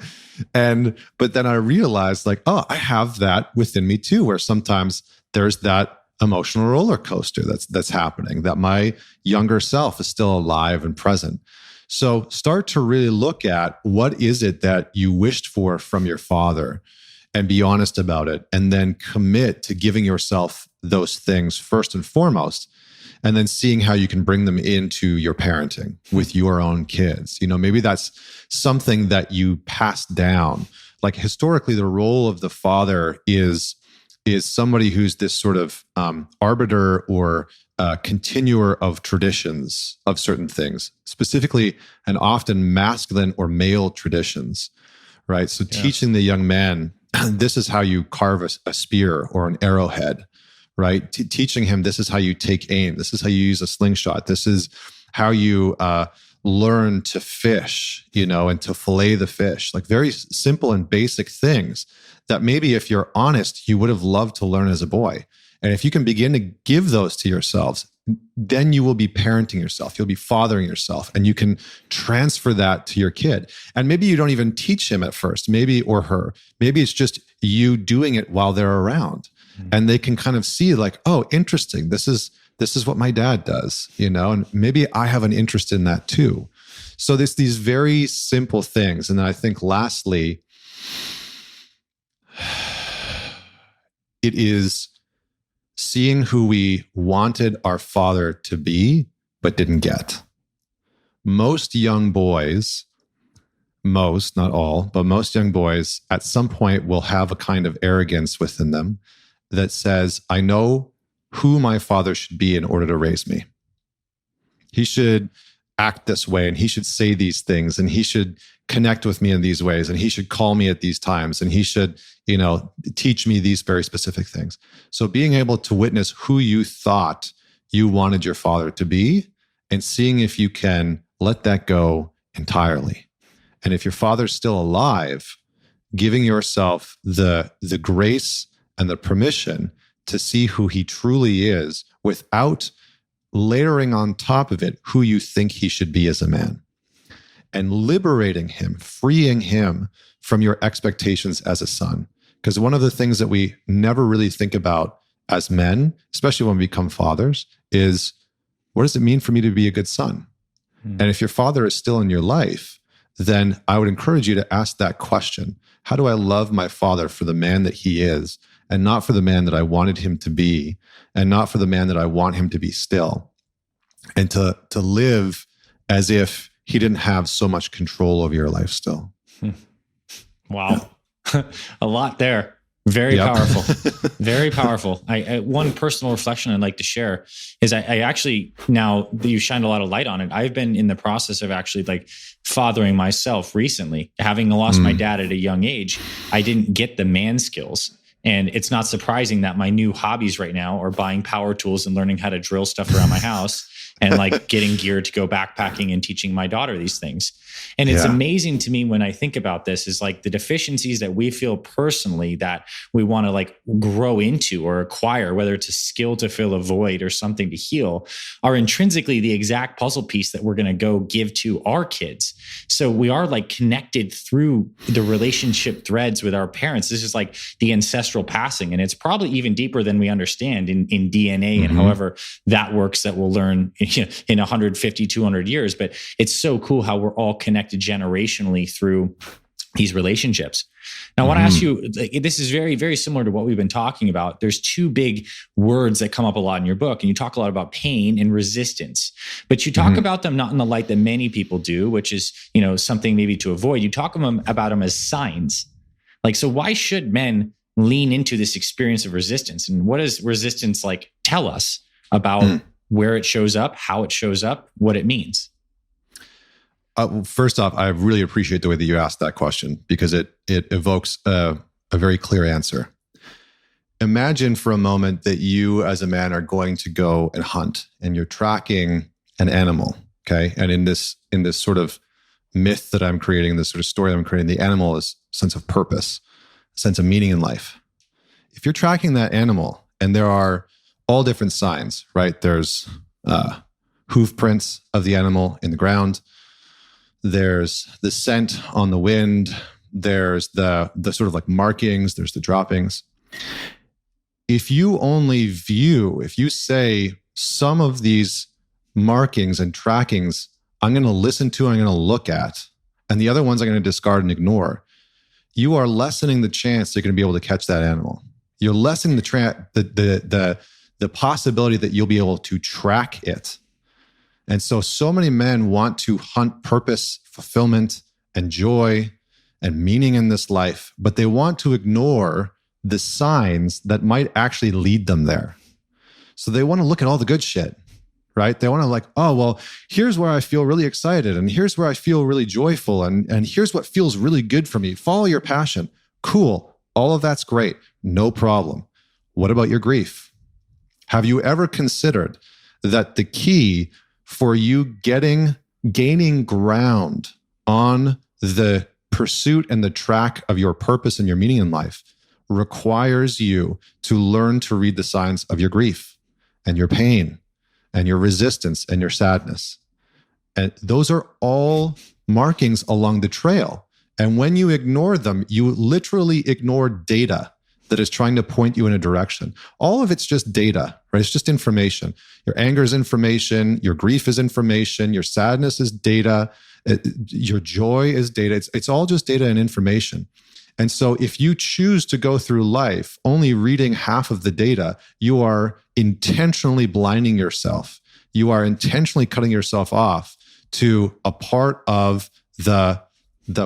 But then I realized like, oh, I have that within me too, where sometimes there's that emotional roller coaster that's happening, that my younger self is still alive and present. So start to really look at what is it that you wished for from your father, and be honest about it, and then commit to giving yourself those things first and foremost, and then seeing how you can bring them into your parenting with your own kids. Maybe that's something that you passed down. Like historically, the role of the father is somebody who's this sort of arbiter or continuer of traditions of certain things, specifically and often masculine or male traditions, right? So teaching the young man, this is how you carve a spear or an arrowhead, right? Teaching him, this is how you take aim. This is how you use a slingshot. This is how you learn to fish, and to fillet the fish. Like very simple and basic things that maybe if you're honest, you would have loved to learn as a boy. And if you can begin to give those to yourselves, then you will be parenting yourself. You'll be fathering yourself, and you can transfer that to your kid. And maybe you don't even teach him at first, maybe, or her. Maybe it's just you doing it while they're around. And they can kind of see like, oh, interesting. This is what my dad does, and maybe I have an interest in that too. So there's these very simple things. And then I think lastly, it is seeing who we wanted our father to be, but didn't get. Most young boys, not all, but most young boys at some point will have a kind of arrogance within them that says, I know who my father should be in order to raise me. He should act this way, and he should say these things, and he should connect with me in these ways, and he should call me at these times, and he should, teach me these very specific things. So being able to witness who you thought you wanted your father to be, and seeing if you can let that go entirely. And if your father's still alive, giving yourself the grace and the permission to see who he truly is without layering on top of it who you think he should be as a man, and liberating him, freeing him from your expectations as a son. Because one of the things that we never really think about as men, especially when we become fathers, is what does it mean for me to be a good son? And if your father is still in your life, then I would encourage you to ask that question. How do I love my father for the man that he is, and not for the man that I wanted him to be, and not for the man that I want him to be still? And to live as if he didn't have so much control over your life still. Wow. A lot there. Very powerful. Very powerful. One personal reflection I'd like to share is I actually, now that you shined a lot of light on it, I've been in the process of actually like fathering myself recently. Having lost my dad at a young age, I didn't get the man skills. And it's not surprising that my new hobbies right now are buying power tools and learning how to drill stuff around my house and like getting gear to go backpacking and teaching my daughter these things. And it's amazing to me when I think about this, is like the deficiencies that we feel personally that we want to like grow into or acquire, whether it's a skill to fill a void or something to heal, are intrinsically the exact puzzle piece that we're going to go give to our kids. So we are like connected through the relationship threads with our parents. This is like the ancestral passing, and it's probably even deeper than we understand in DNA and however that works, that we'll learn in 150, 200 years. But it's so cool how we're all connected generationally through these relationships. Now, I want to ask you, this is very, very similar to what we've been talking about. There's two big words that come up a lot in your book, and you talk a lot about pain and resistance, but you talk about them not in the light that many people do, which is, something maybe to avoid. You talk about them as signs. Like, so why should men lean into this experience of resistance? And what does resistance like tell us about where it shows up, how it shows up, what it means? First off, I really appreciate the way that you asked that question, because it evokes a very clear answer. Imagine for a moment that you as a man are going to go and hunt, and you're tracking an animal, okay? And in this sort of myth that I'm creating, this sort of story that I'm creating, the animal is a sense of purpose, a sense of meaning in life. If you're tracking that animal, and there are all different signs, right? There's hoof prints of the animal in the ground. There's the scent on the wind. There's the sort of like markings. There's the droppings. If you say some of these markings and trackings, I'm going to listen to, I'm going to look at, and the other ones I'm going to discard and ignore, you are lessening the chance you're going to be able to catch that animal. You're lessening the possibility that you'll be able to track it. And so many men want to hunt purpose, fulfillment, and joy and meaning in this life, but they want to ignore the signs that might actually lead them there. So they want to look at all the good shit, right? They want to like, oh, well, here's where I feel really excited, and here's where I feel really joyful, and here's what feels really good for me. Follow your passion. Cool. All of that's great. No problem. What about your grief? Have you ever considered that the key for you gaining ground on the pursuit and the track of your purpose and your meaning in life requires you to learn to read the signs of your grief and your pain and your resistance and your sadness? And those are all markings along the trail. And when you ignore them, you literally ignore data that is trying to point you in a direction. All of it's just data, right? It's just information. Your anger is information. Your grief is information. Your sadness is data. Your joy is data. It's all just data and information. And so if you choose to go through life only reading half of the data, you are intentionally blinding yourself. You are intentionally cutting yourself off to a part of the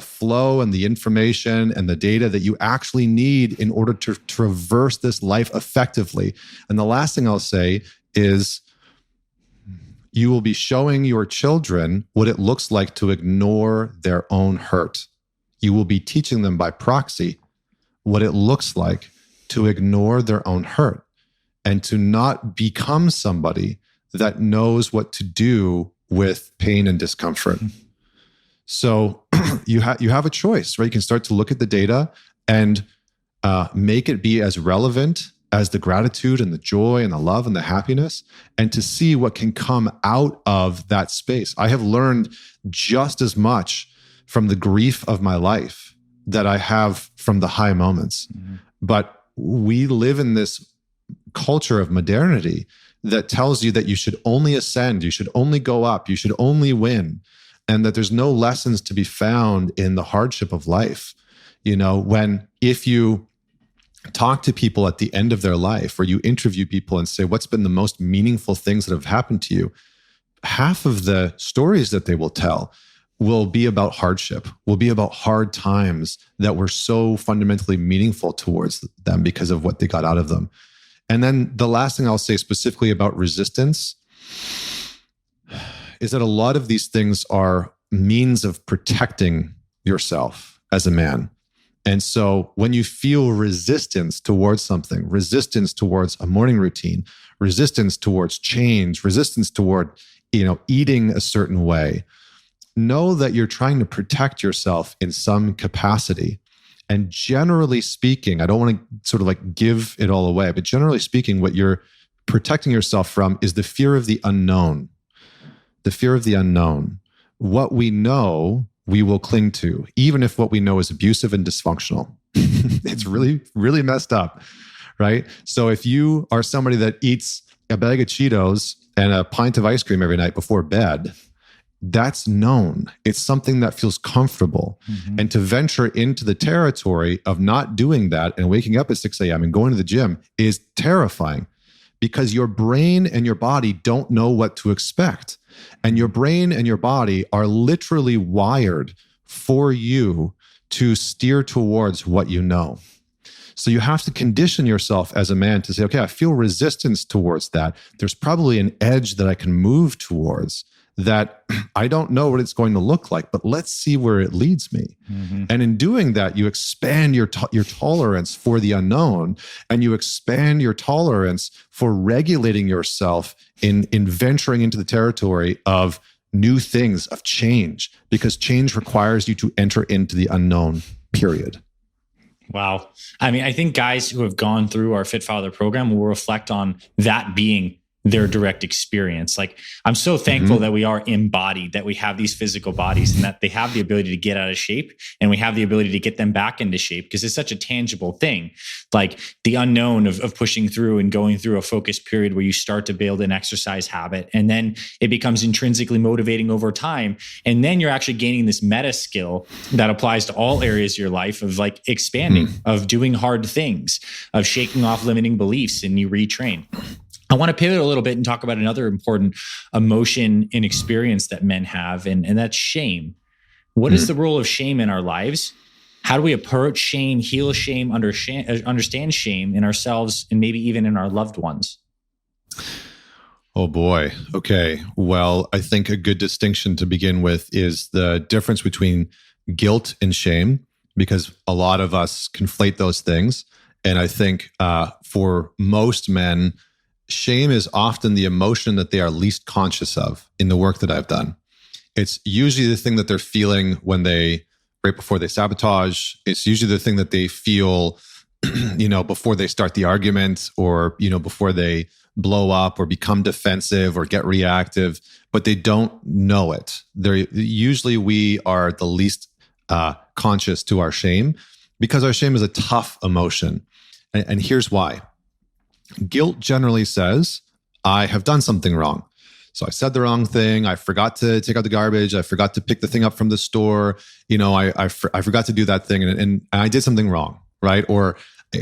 flow and the information and the data that you actually need in order to traverse this life effectively. And the last thing I'll say is you will be showing your children what it looks like to ignore their own hurt. You will be teaching them by proxy what it looks like to ignore their own hurt and to not become somebody that knows what to do with pain and discomfort. So you have a choice, right? You can start to look at the data and make it be as relevant as the gratitude and the joy and the love and the happiness, and to see what can come out of that space. I have learned just as much from the grief of my life that I have from the high moments. Mm-hmm. But we live in this culture of modernity that tells you that you should only ascend, you should only go up, you should only win, and that there's no lessons to be found in the hardship of life. If you talk to people at the end of their life, or you interview people and say, what's been the most meaningful things that have happened to you? Half of the stories that they will tell will be about hardship, will be about hard times that were so fundamentally meaningful towards them because of what they got out of them. And then the last thing I'll say specifically about resistance is that a lot of these things are means of protecting yourself as a man. And so when you feel resistance towards something, resistance towards a morning routine, resistance towards change, resistance toward, eating a certain way, know that you're trying to protect yourself in some capacity. And generally speaking, I don't want to sort of like give it all away, but generally speaking, what you're protecting yourself from is the fear of the unknown. The fear of the unknown. What we know, we will cling to, even if what we know is abusive and dysfunctional. It's really, really messed up, right? So if you are somebody that eats a bag of Cheetos and a pint of ice cream every night before bed, that's known. It's something that feels comfortable. And to venture into the territory of not doing that and waking up at 6 a.m. and going to the gym is terrifying, because your brain and your body don't know what to expect. And your brain and your body are literally wired for you to steer towards what you know. So you have to condition yourself as a man to say, okay, I feel resistance towards that. There's probably an edge that I can move towards that I don't know what it's going to look like, but let's see where it leads me. And in doing that, you expand your tolerance for the unknown, and you expand your tolerance for regulating yourself in venturing into the territory of new things, of change, because change requires you to enter into the unknown, period. Wow. I mean, I think guys who have gone through our Fit Father program will reflect on that being their direct experience. Like, I'm so thankful that we are embodied, that we have these physical bodies and that they have the ability to get out of shape, and we have the ability to get them back into shape, because it's such a tangible thing. Like the unknown of pushing through and going through a focused period where you start to build an exercise habit, and then it becomes intrinsically motivating over time. And then you're actually gaining this meta skill that applies to all areas of your life, of like expanding, of doing hard things, of shaking off limiting beliefs, and you retrain. I want to pivot a little bit and talk about another important emotion and experience that men have, and that's shame. What is the role of shame in our lives? How do we approach shame, heal shame, understand shame in ourselves, and maybe even in our loved ones? Oh boy. Okay. Well, I think a good distinction to begin with is the difference between guilt and shame, because a lot of us conflate those things. And I think for most men, shame is often the emotion that they are least conscious of in the work that I've done. It's usually the thing that they're feeling right before they sabotage. It's usually the thing that they feel, before they start the argument, or, before they blow up or become defensive or get reactive, but they don't know it. Usually we are the least conscious to our shame, because our shame is a tough emotion. And here's why. Guilt generally says, I have done something wrong. So I said the wrong thing. I forgot to take out the garbage. I forgot to pick the thing up from the store. I forgot to do that thing, and I did something wrong, right? Or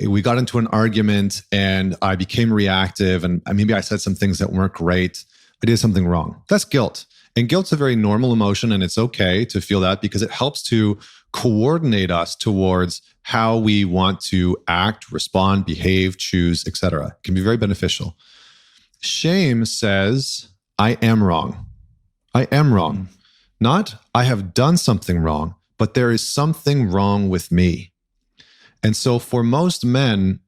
we got into an argument and I became reactive, and maybe I said some things that weren't great. I did something wrong. That's guilt. And guilt's a very normal emotion, and it's okay to feel that, because it helps to coordinate us towards how we want to act, respond, behave, choose, etc. It can be very beneficial. Shame says, I am wrong. I am wrong. Not, I have done something wrong, but there is something wrong with me. And so for most men,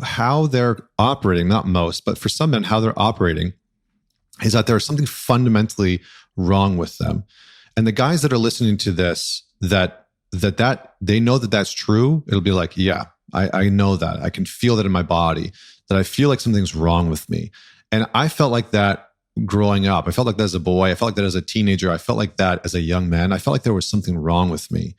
how they're operating, not most, but for some men, how they're operating is that there's something fundamentally wrong with them. And the guys that are listening to this, that they know that that's true, it'll be like, yeah, I know that. I can feel that in my body, that I feel like something's wrong with me. And I felt like that growing up. I felt like that as a boy. I felt like that as a teenager. I felt like that as a young man. I felt like there was something wrong with me.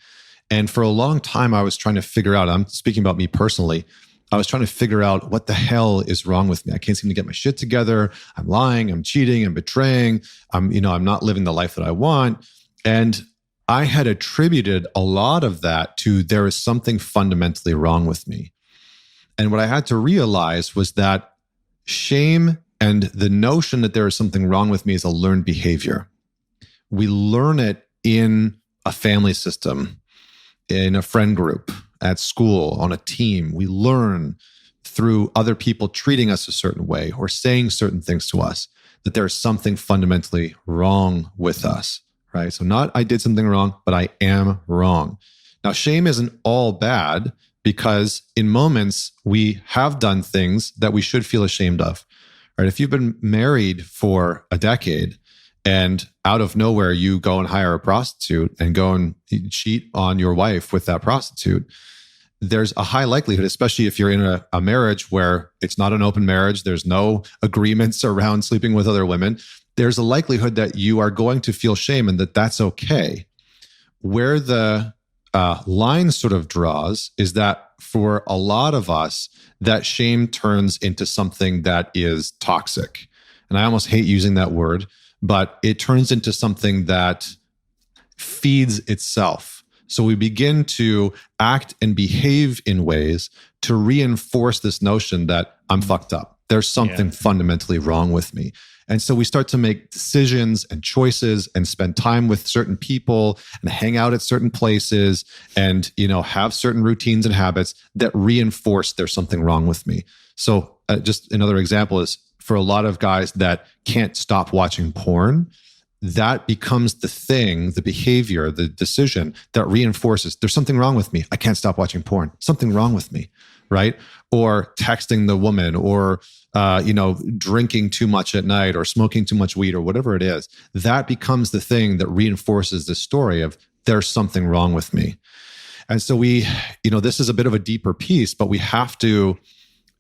And for a long time, I was trying to figure out, I'm speaking about me personally, I was trying to figure out what the hell is wrong with me. I can't seem to get my shit together. I'm lying, I'm cheating, I'm betraying. I'm not living the life that I want. And I had attributed a lot of that to there is something fundamentally wrong with me. And what I had to realize was that shame and the notion that there is something wrong with me is a learned behavior. We learn it in a family system, in a friend group, at school, on a team. We learn through other people treating us a certain way or saying certain things to us that there is something fundamentally wrong with us, right? So not I did something wrong, but I am wrong. Now, shame isn't all bad, because in moments we have done things that we should feel ashamed of, right? If you've been married for a decade and out of nowhere, you go and hire a prostitute and go and cheat on your wife with that prostitute, there's a high likelihood, especially if you're in a marriage where it's not an open marriage, there's no agreements around sleeping with other women, there's a likelihood that you are going to feel shame and that that's okay. Where the line sort of draws is that for a lot of us, that shame turns into something that is toxic. And I almost hate using that word, but it turns into something that feeds itself. So we begin to act and behave in ways to reinforce this notion that I'm fucked up. There's something fundamentally wrong with me. And so we start to make decisions and choices and spend time with certain people and hang out at certain places and, have certain routines and habits that reinforce there's something wrong with me. So just another example is for a lot of guys that can't stop watching porn, that becomes the thing, the behavior, the decision that reinforces there's something wrong with me. I can't stop watching porn. Something wrong with me, right? Or texting the woman or, drinking too much at night or smoking too much weed or whatever it is. That becomes the thing that reinforces the story of there's something wrong with me. And so this is a bit of a deeper piece, but we have to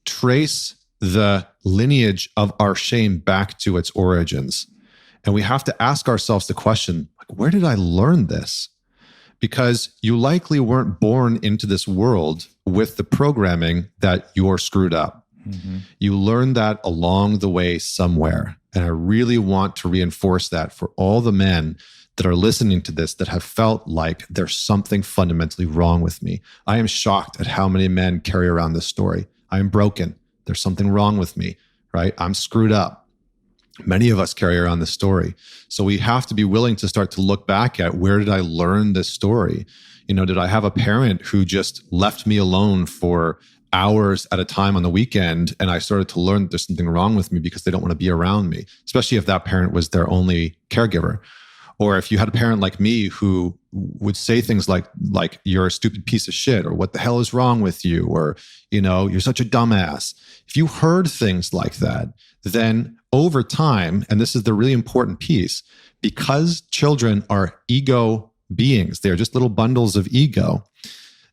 trace the lineage of our shame back to its origins. And we have to ask ourselves the question, where did I learn this? Because you likely weren't born into this world with the programming that you're screwed up. Mm-hmm. You learned that along the way somewhere. And I really want to reinforce that for all the men that are listening to this that have felt like there's something fundamentally wrong with me. I am shocked at how many men carry around this story. I am broken. There's something wrong with me, right? I'm screwed up. Many of us carry around this story. So we have to be willing to start to look back at, where did I learn this story? Did I have a parent who just left me alone for hours at a time on the weekend, and I started to learn that there's something wrong with me because they don't want to be around me, especially if that parent was their only caregiver. Or if you had a parent like me who would say things like you're a stupid piece of shit, or what the hell is wrong with you, or you're such a dumbass. If you heard things like that, then over time, and this is the really important piece, because children are ego beings, they are just little bundles of ego.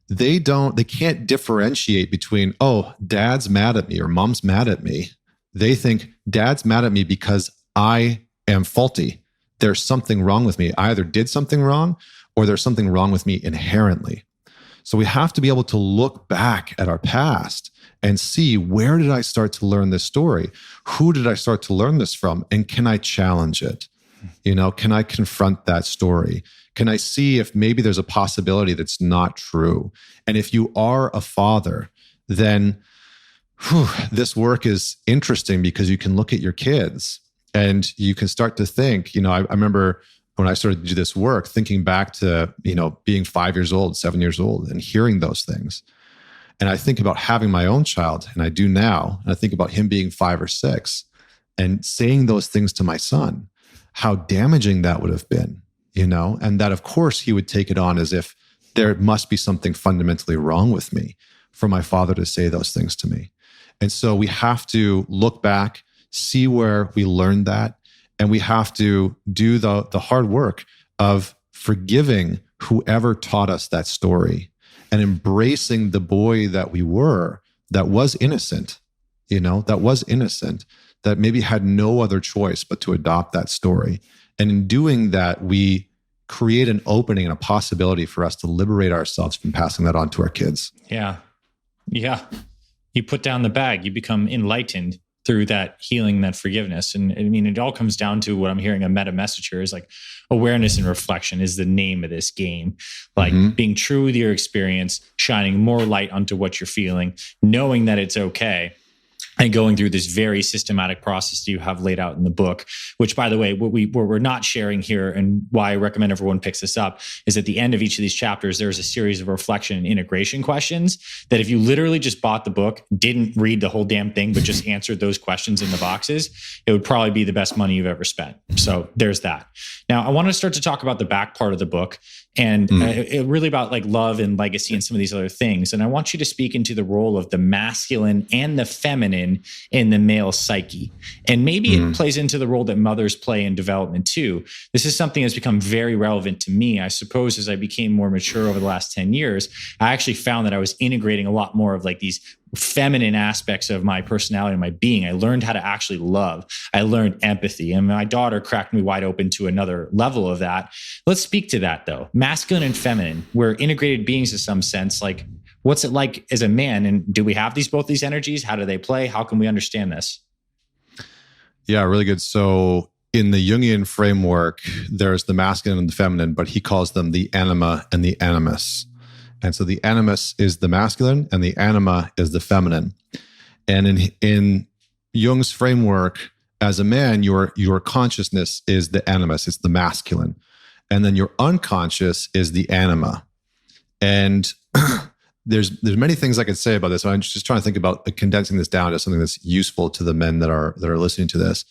They can't differentiate between, oh, dad's mad at me or mom's mad at me. They think dad's mad at me because I am faulty. There's something wrong with me. I either did something wrong or there's something wrong with me inherently. So we have to be able to look back at our past and see, where did I start to learn this story? Who did I start to learn this from? And can I challenge it? Can I confront that story? Can I see if maybe there's a possibility that's not true? And if you are a father, then this work is interesting because you can look at your kids and you can start to think, I remember when I started to do this work, thinking back to, being 5 years old, 7 years old, and hearing those things. And I think about having my own child, and I do now, and I think about him being 5 or 6 and saying those things to my son, how damaging that would have been, and that of course he would take it on as if there must be something fundamentally wrong with me for my father to say those things to me. And so we have to look back, see where we learned that, and we have to do the hard work of forgiving whoever taught us that story and embracing the boy that we were, that was innocent, that maybe had no other choice but to adopt that story. And in doing that, we create an opening and a possibility for us to liberate ourselves from passing that on to our kids. Yeah. You put down the bag, you become enlightened through that healing, that forgiveness. And I mean, it all comes down to what I'm hearing a meta message here is like awareness and reflection is the name of this game. Like being true with your experience, shining more light onto what you're feeling, knowing that it's okay. And going through this very systematic process that you have laid out in the book, which, by the way, what we're not sharing here and why I recommend everyone picks this up is at the end of each of these chapters, there's a series of reflection and integration questions that if you literally just bought the book, didn't read the whole damn thing, but just answered those questions in the boxes, it would probably be the best money you've ever spent. So there's that. Now, I want to start to talk about the back part of the book and really about like love and legacy and some of these other things. And I want you to speak into the role of the masculine and the feminine in the male psyche. And maybe it plays into the role that mothers play in development too. This is something that's become very relevant to me. I suppose as I became more mature over the last 10 years, I actually found that I was integrating a lot more of like these feminine aspects of my personality and my being. I learned how to actually love. I learned empathy. And my daughter cracked me wide open to another level of that. Let's speak to that though. Masculine and feminine, we're integrated beings in some sense. Like, what's it like as a man? And do we have both these energies? How do they play? How can we understand this? Yeah, really good. So in the Jungian framework, there's the masculine and the feminine, but he calls them the anima and the animus. And so the animus is the masculine and the anima is the feminine. And in Jung's framework, as a man, your consciousness is the animus, it's the masculine. And then your unconscious is the anima. And there's many things I could say about this. I'm just trying to think about condensing this down to something that's useful to the men that are listening to this.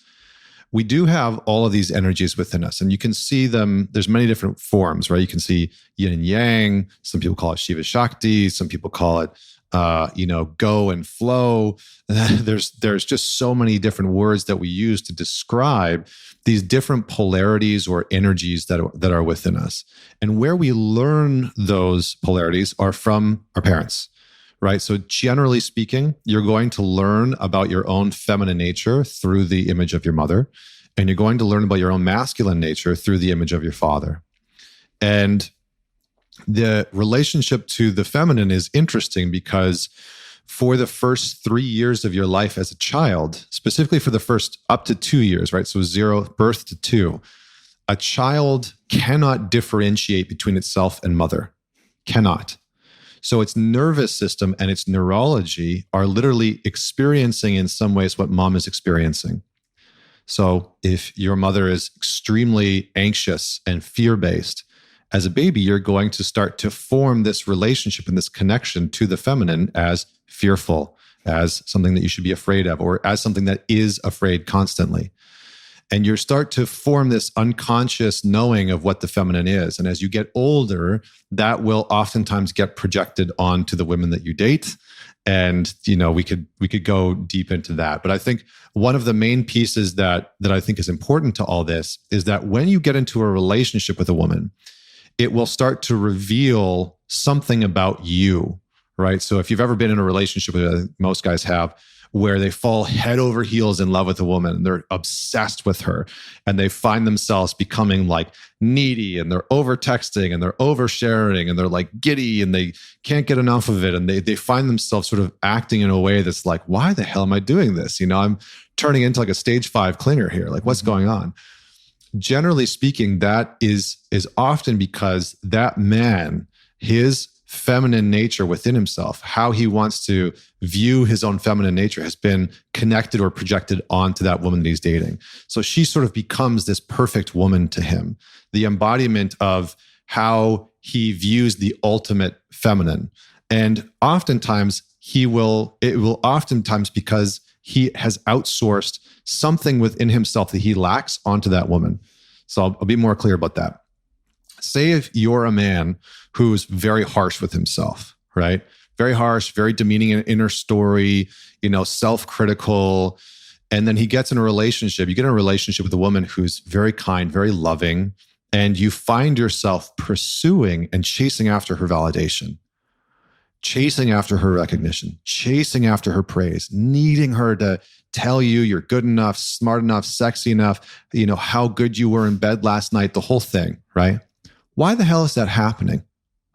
We do have all of these energies within us, and you can see them. There's many different forms, right? You can see yin and yang. Some people call it Shiva Shakti. Some people call it, go and flow. There's just so many different words that we use to describe these different polarities or energies that are within us. And where we learn those polarities are from our parents, right? So generally speaking, you're going to learn about your own feminine nature through the image of your mother, and you're going to learn about your own masculine nature through the image of your father. And the relationship to the feminine is interesting because for the first 3 years of your life as a child, specifically for the first up to 2 years, right? So 0, birth to 2, a child cannot differentiate between itself and mother. Cannot. So its nervous system and its neurology are literally experiencing in some ways what mom is experiencing. So if your mother is extremely anxious and fear-based, as a baby, you're going to start to form this relationship and this connection to the feminine as fearful, as something that you should be afraid of, or as something that is afraid constantly. And you start to form this unconscious knowing of what the feminine is. And as you get older, that will oftentimes get projected onto the women that you date. And, we could go deep into that. But I think one of the main pieces that I think is important to all this is that when you get into a relationship with a woman, it will start to reveal something about you, right? So if you've ever been in a relationship with, most guys have, where they fall head over heels in love with a woman and they're obsessed with her and they find themselves becoming like needy and they're over texting and they're oversharing and they're like giddy and they can't get enough of it. And they find themselves sort of acting in a way that's like, why the hell am I doing this? I'm turning into like a stage 5 clinger here. Like, what's going on? Generally speaking, that is often because that man, his feminine nature within himself, how he wants to view his own feminine nature has been connected or projected onto that woman that he's dating. So she sort of becomes this perfect woman to him, the embodiment of how he views the ultimate feminine. And oftentimes it will oftentimes because he has outsourced something within himself that he lacks onto that woman. So I'll be more clear about that. Say if you're a man who's very harsh with himself, right? Very harsh, very demeaning in inner story, self-critical. And then he gets in a relationship. You get in a relationship with a woman who's very kind, very loving, and you find yourself pursuing and chasing after her validation, chasing after her recognition, chasing after her praise, needing her to tell you you're good enough, smart enough, sexy enough, how good you were in bed last night, the whole thing, right? Why the hell is that happening?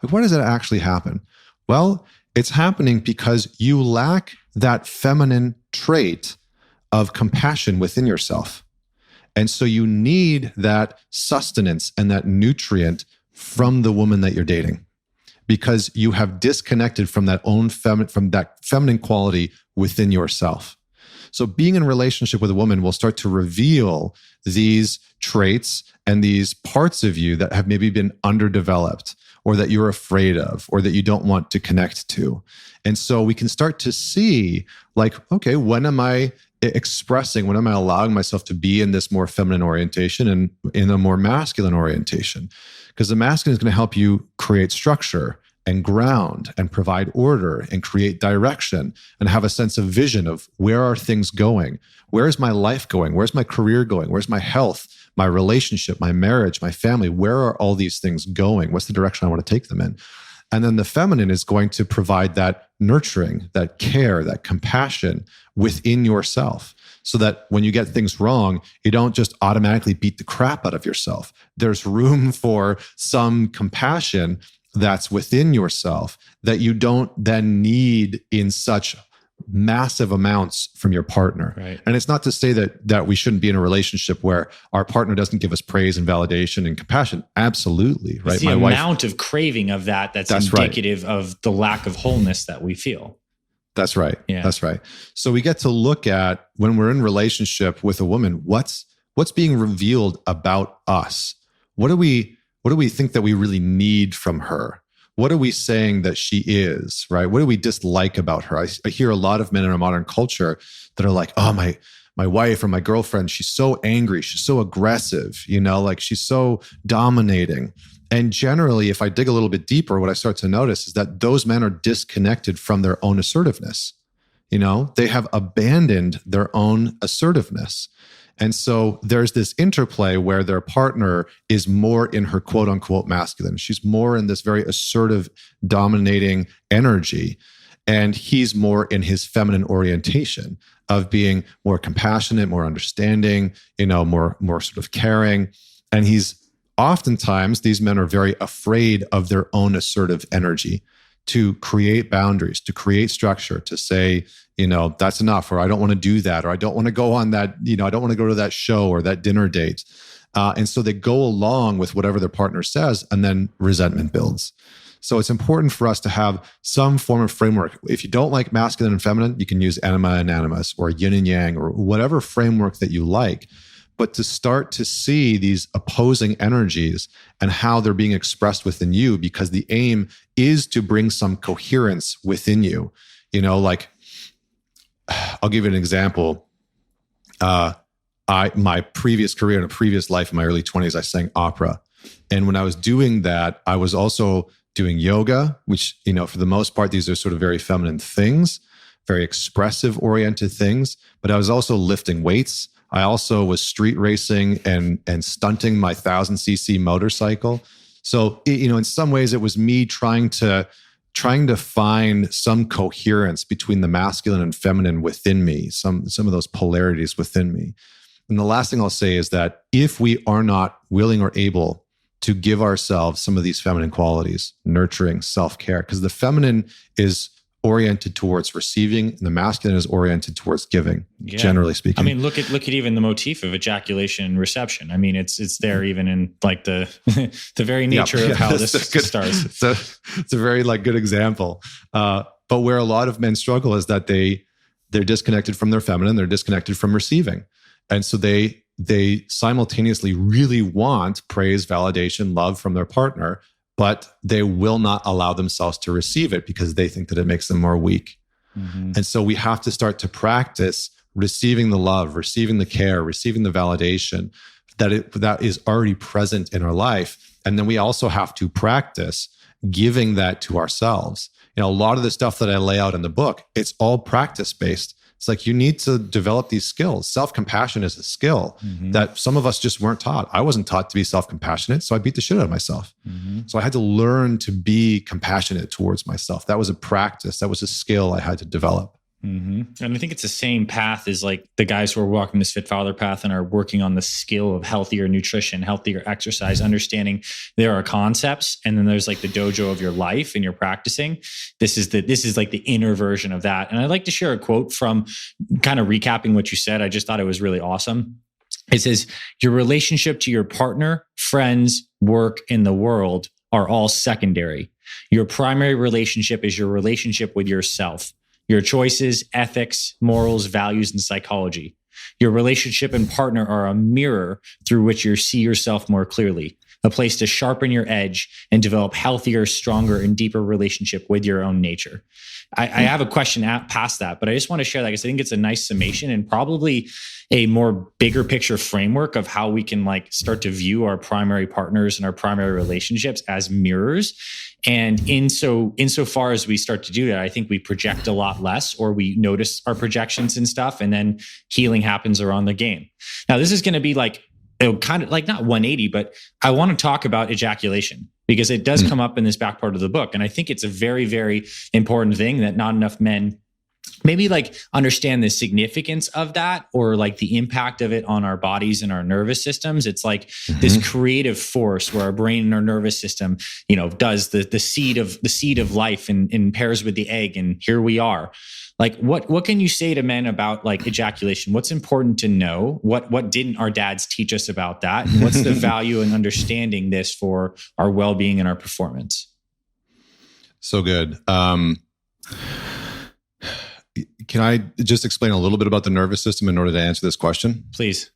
Like, why does that actually happen? Well, it's happening because you lack that feminine trait of compassion within yourself. And so you need that sustenance and that nutrient from the woman that you're dating, because you have disconnected from that feminine quality within yourself. So being in a relationship with a woman will start to reveal these traits and these parts of you that have maybe been underdeveloped or that you're afraid of, or that you don't want to connect to. And so we can start to see, like, okay, when am I expressing, when am I allowing myself to be in this more feminine orientation and in a more masculine orientation? Because the masculine is going to help you create structure and ground and provide order and create direction and have a sense of vision of where are things going? Where is my life going? Where's my career going? Where's my health, my relationship, my marriage, my family? Where are all these things going? What's the direction I want to take them in? And then the feminine is going to provide that nurturing, that care, that compassion within yourself, so that when you get things wrong, you don't just automatically beat the crap out of yourself. There's room for some compassion that's within yourself that you don't then need in such massive amounts from your partner. Right. And it's not to say that we shouldn't be in a relationship where our partner doesn't give us praise and validation and compassion. Absolutely. Right. It's the amount of craving of that's indicative of the lack of wholeness that we feel. That's right. Yeah. That's right. So we get to look at, when we're in relationship with a woman, what's being revealed about us? What do we think that we really need from her? What are we saying that she is, right? What do we dislike about her? I hear a lot of men in our modern culture that are like, oh, my wife or my girlfriend, she's so angry. She's so aggressive, like she's so dominating. And generally, if I dig a little bit deeper, what I start to notice is that those men are disconnected from their own assertiveness. They have abandoned their own assertiveness. And so there's this interplay where their partner is more in her quote unquote masculine. She's more in this very assertive, dominating energy. And he's more in his feminine orientation of being more compassionate, more understanding, more sort of caring. And oftentimes these men are very afraid of their own assertive energy, to create boundaries, to create structure, to say, that's enough, or I don't want to do that, or I don't want to go on that, I don't want to go to that show or that dinner date. And so they go along with whatever their partner says, and then resentment builds. So it's important for us to have some form of framework. If you don't like masculine and feminine, you can use anima and animus, or yin and yang, or whatever framework that you like. But to start to see these opposing energies and how they're being expressed within you, because the aim is to bring some coherence within you. Like, I'll give you an example. My previous career, in a previous life, in my early 20s, I sang opera. And when I was doing that, I was also doing yoga, which, for the most part, these are sort of very feminine things, very expressive oriented things. But I was also lifting weights. I also was street racing and stunting my 1,000cc motorcycle. So, in some ways, it was me trying to find some coherence between the masculine and feminine within me, some of those polarities within me. And the last thing I'll say is that if we are not willing or able to give ourselves some of these feminine qualities, nurturing, self-care, because the feminine is oriented towards receiving and the masculine is oriented towards giving, generally speaking. I mean, look at even the motif of ejaculation and reception. I mean, it's there even in like the the very nature of how this starts. So it's a very good example. But where a lot of men struggle is that they're disconnected from their feminine, they're disconnected from receiving. And so they simultaneously really want praise, validation, love from their partner, but they will not allow themselves to receive it because they think that it makes them more weak. Mm-hmm. And so we have to start to practice receiving the love, receiving the care, receiving the validation that is already present in our life. And then we also have to practice giving that to ourselves. A lot of the stuff that I lay out in the book, it's all practice-based. It's like you need to develop these skills. Self-compassion is a skill that some of us just weren't taught. I wasn't taught to be self-compassionate, so I beat the shit out of myself. So I had to learn to be compassionate towards myself. That was a practice. That was a skill I had to develop. And I think it's the same path as like the guys who are walking this Fit Father path and are working on the skill of healthier nutrition, healthier exercise, understanding there are concepts, and then there's like the dojo of your life and you're practicing. This is like the inner version of that. And I'd like to share a quote from kind of recapping what you said. I just thought it was really awesome. It says, your relationship to your partner, friends, work, and the world are all secondary. Your primary relationship is your relationship with yourself. Your choices, ethics, morals, values, and psychology. Your relationship and partner are a mirror through which you see yourself more clearly. a place to sharpen your edge and develop healthier, stronger, and deeper relationship with your own nature. I have a question past that, but I just want to share that because I think it's a nice summation and probably a more bigger picture framework of how we can like start to view our primary partners and our primary relationships as mirrors. And insofar as we start to do that, I think we project a lot less, or we notice our projections and stuff, and then healing happens around the game. Now, this is going to be like kind of like not 180, but I want to talk about ejaculation because it does come up in this back part of the book. And I think it's a very, very important thing that not enough men maybe like understand the significance of that, or like the impact of it on our bodies and our nervous systems. It's like this creative force where our brain and our nervous system, does the seed of life and pairs with the egg. And here we are. Like, what can you say to men about like ejaculation? What's important to know? What didn't our dads teach us about that? And what's the value in understanding this for our well-being and our performance? So good. Can I just explain a little bit about the nervous system in order to answer this question? Please.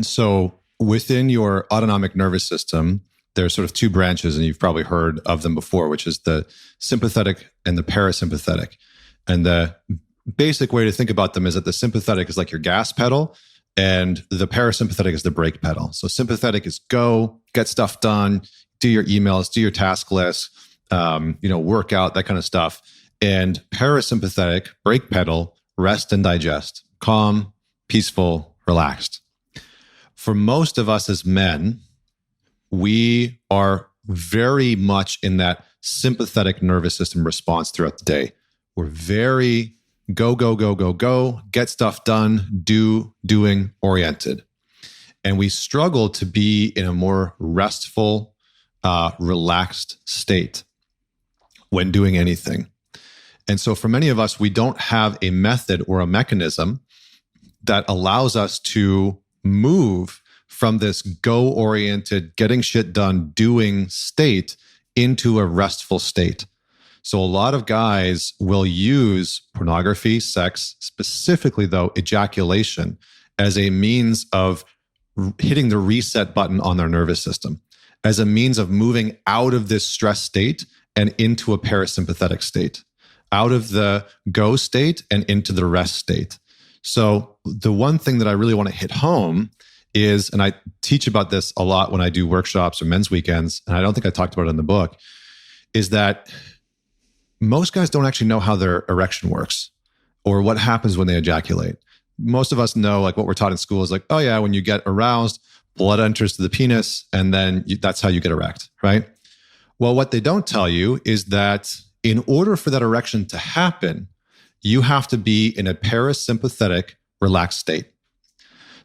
So within your autonomic nervous system, there's sort of two branches, and you've probably heard of them before, which is the sympathetic and the parasympathetic. And the basic way to think about them is that the sympathetic is like your gas pedal, and the parasympathetic is the brake pedal. So sympathetic is go, get stuff done, do your emails, do your task list, work out, that kind of stuff. And parasympathetic, brake pedal, rest and digest, calm, peaceful, relaxed. For most of us as men, we are very much in that sympathetic nervous system response throughout the day. We're very go, get stuff done, doing oriented. And we struggle to be in a more restful, relaxed state when doing anything. And so for many of us, we don't have a method or a mechanism that allows us to move from this go-oriented, getting shit done, doing state into a restful state. So a lot of guys will use pornography, sex, specifically though, ejaculation, as a means of hitting the reset button on their nervous system, as a means of moving out of this stress state and into a parasympathetic state, out of the go state and into the rest state. So the one thing that I really want to hit home is, and I teach about this a lot when I do workshops or men's weekends, and I don't think I talked about it in the book, is that most guys don't actually know how their erection works or what happens when they ejaculate. Most of us know, like what we're taught in school is like, oh yeah, when you get aroused, blood enters to the penis, and then that's how you get erect, right? Well, what they don't tell you is that in order for that erection to happen, you have to be in a parasympathetic, relaxed state.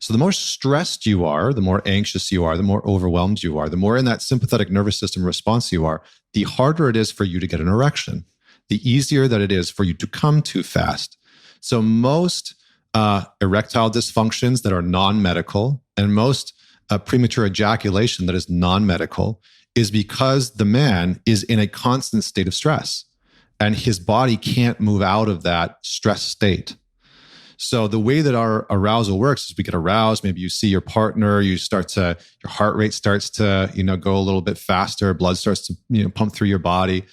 So the more stressed you are, the more anxious you are, the more overwhelmed you are, the more in that sympathetic nervous system response you are, the harder it is for you to get an erection, the easier that it is for you to come too fast. So most erectile dysfunctions that are non-medical and most premature ejaculation that is non-medical is because the man is in a constant state of stress and his body can't move out of that stress state. So the way that our arousal works is we get aroused, maybe you see your partner, your heart rate starts to, go a little bit faster, blood starts to, pump through your body,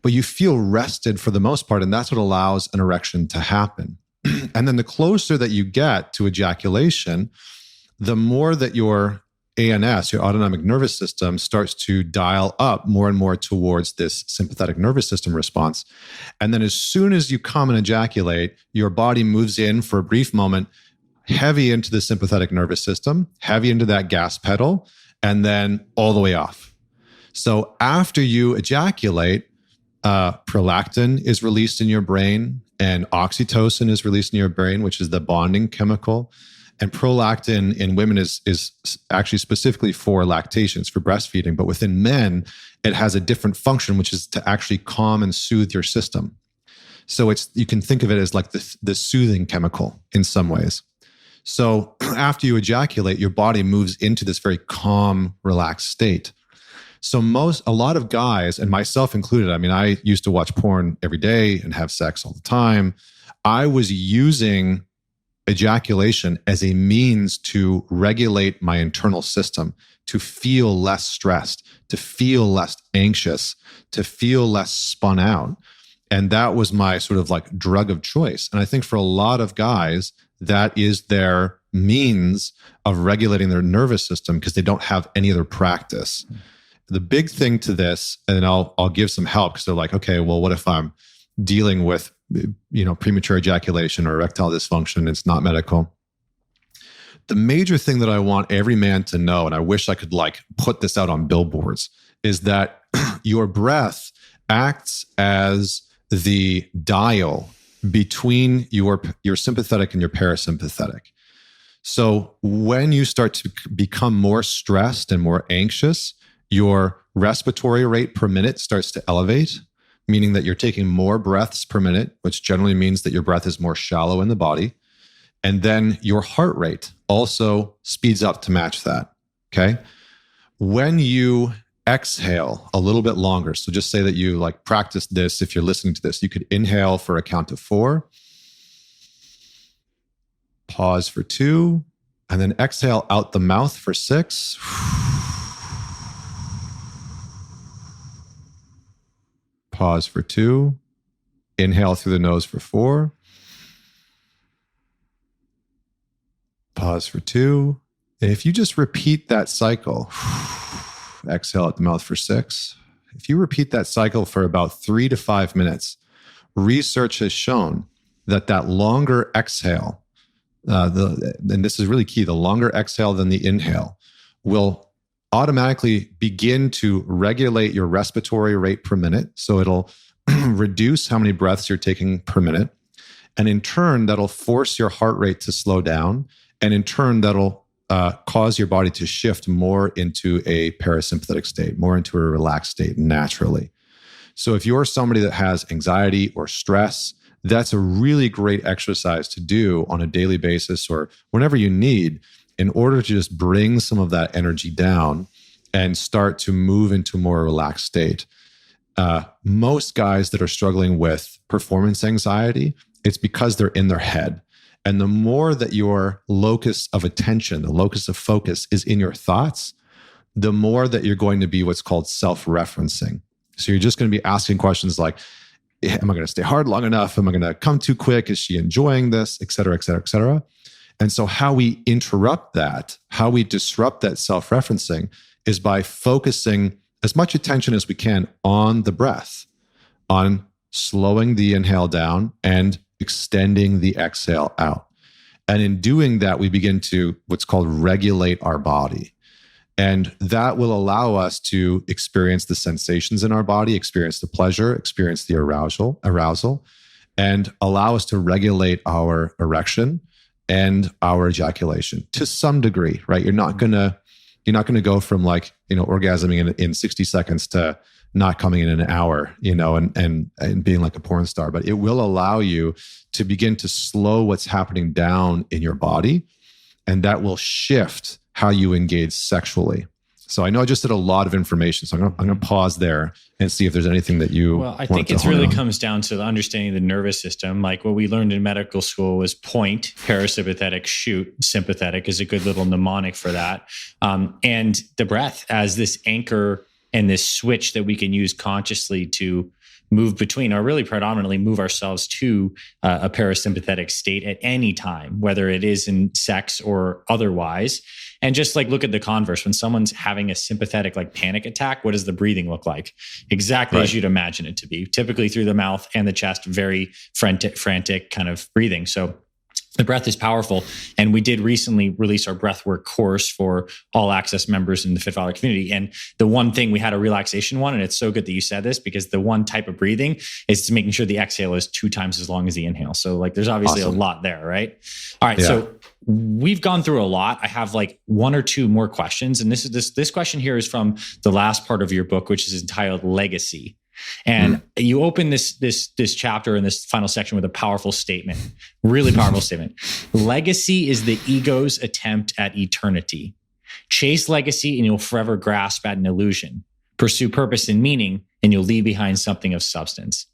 but you feel rested for the most part. And that's what allows an erection to happen. And then the closer that you get to ejaculation, the more that your ANS, your autonomic nervous system, starts to dial up more and more towards this sympathetic nervous system response. And then as soon as you come and ejaculate, your body moves in for a brief moment, heavy into the sympathetic nervous system, heavy into that gas pedal, and then all the way off. So after you ejaculate, prolactin is released in your brain and oxytocin is released in your brain, which is the bonding chemical. And prolactin in women is actually specifically for lactation, it's for breastfeeding. But within men, it has a different function, which is to actually calm and soothe your system. So you can think of it as like the soothing chemical in some ways. So after you ejaculate, your body moves into this very calm, relaxed state. So a lot of guys, and myself included, I used to watch porn every day and have sex all the time. I was using ejaculation as a means to regulate my internal system, to feel less stressed, to feel less anxious, to feel less spun out. And that was my sort of like drug of choice. And I think for a lot of guys, that is their means of regulating their nervous system because they don't have any other practice. The big thing to this, and I'll give some help because they're like, okay, well, what if I'm dealing with, premature ejaculation or erectile dysfunction? It's not medical. The major thing that I want every man to know, and I wish I could like put this out on billboards, is that your breath acts as the dial between your sympathetic and your parasympathetic. So when you start to become more stressed and more anxious, your respiratory rate per minute starts to elevate, meaning that you're taking more breaths per minute, which generally means that your breath is more shallow in the body. And then your heart rate also speeds up to match that, okay? When you exhale a little bit longer, so just say that you like practice this, if you're listening to this, you could inhale for a count of 4, pause for 2, and then exhale out the mouth for 6. Pause for 2, inhale through the nose for 4, pause for 2. And if you just repeat that cycle, exhale out the mouth for 6. If you repeat that cycle for about 3 to 5 minutes, research has shown that longer exhale, and this is really key, the longer exhale than the inhale will automatically begin to regulate your respiratory rate per minute. So it'll reduce how many breaths you're taking per minute. And in turn, that'll force your heart rate to slow down. And in turn, that'll cause your body to shift more into a parasympathetic state, more into a relaxed state naturally. So if you're somebody that has anxiety or stress, that's a really great exercise to do on a daily basis or whenever you need in order to just bring some of that energy down and start to move into a more relaxed state. Most guys that are struggling with performance anxiety, it's because they're in their head. And the more that your locus of attention, the locus of focus is in your thoughts, the more that you're going to be what's called self-referencing. So you're just going to be asking questions like, am I going to stay hard long enough? Am I going to come too quick? Is she enjoying this? Et cetera, et cetera, et cetera. And so how we interrupt that, how we disrupt that self-referencing is by focusing as much attention as we can on the breath, on slowing the inhale down and extending the exhale out. And in doing that, we begin to what's called regulate our body. And that will allow us to experience the sensations in our body, experience the pleasure, experience the arousal, and allow us to regulate our erection and our ejaculation to some degree, right? You're not gonna go from like, orgasming in 60 seconds to not coming in an hour, and being like a porn star, but it will allow you to begin to slow what's happening down in your body. And that will shift how you engage sexually. So I know I just did a lot of information. So I'm going to pause there and see if there's anything that you Well, I think it really comes down to understanding the nervous system. Like what we learned in medical school was point, parasympathetic, shoot, sympathetic is a good little mnemonic for that. And the breath as this anchor and this switch that we can use consciously to move between, or really predominantly move ourselves to a parasympathetic state at any time, whether it is in sex or otherwise. And just like look at the converse, when someone's having a sympathetic like panic attack, what does the breathing look like? Exactly as you'd imagine it to be, typically through the mouth and the chest, very frantic kind of breathing. So the breath is powerful. And we did recently release our breathwork course for all access members in the Fit Father community. And the one thing, we had a relaxation one, and it's so good that you said this, because the one type of breathing is making sure the exhale is 2 times as long as the inhale. So like there's obviously a lot there, right? All right. Yeah. So we've gone through a lot. I have like 1 or 2 more questions. And this question here is from the last part of your book, which is entitled Legacy. And you open this chapter in this final section with a powerful statement, really powerful statement. Legacy is the ego's attempt at eternity. Chase legacy and you'll forever grasp at an illusion. Pursue purpose and meaning and you'll leave behind something of substance.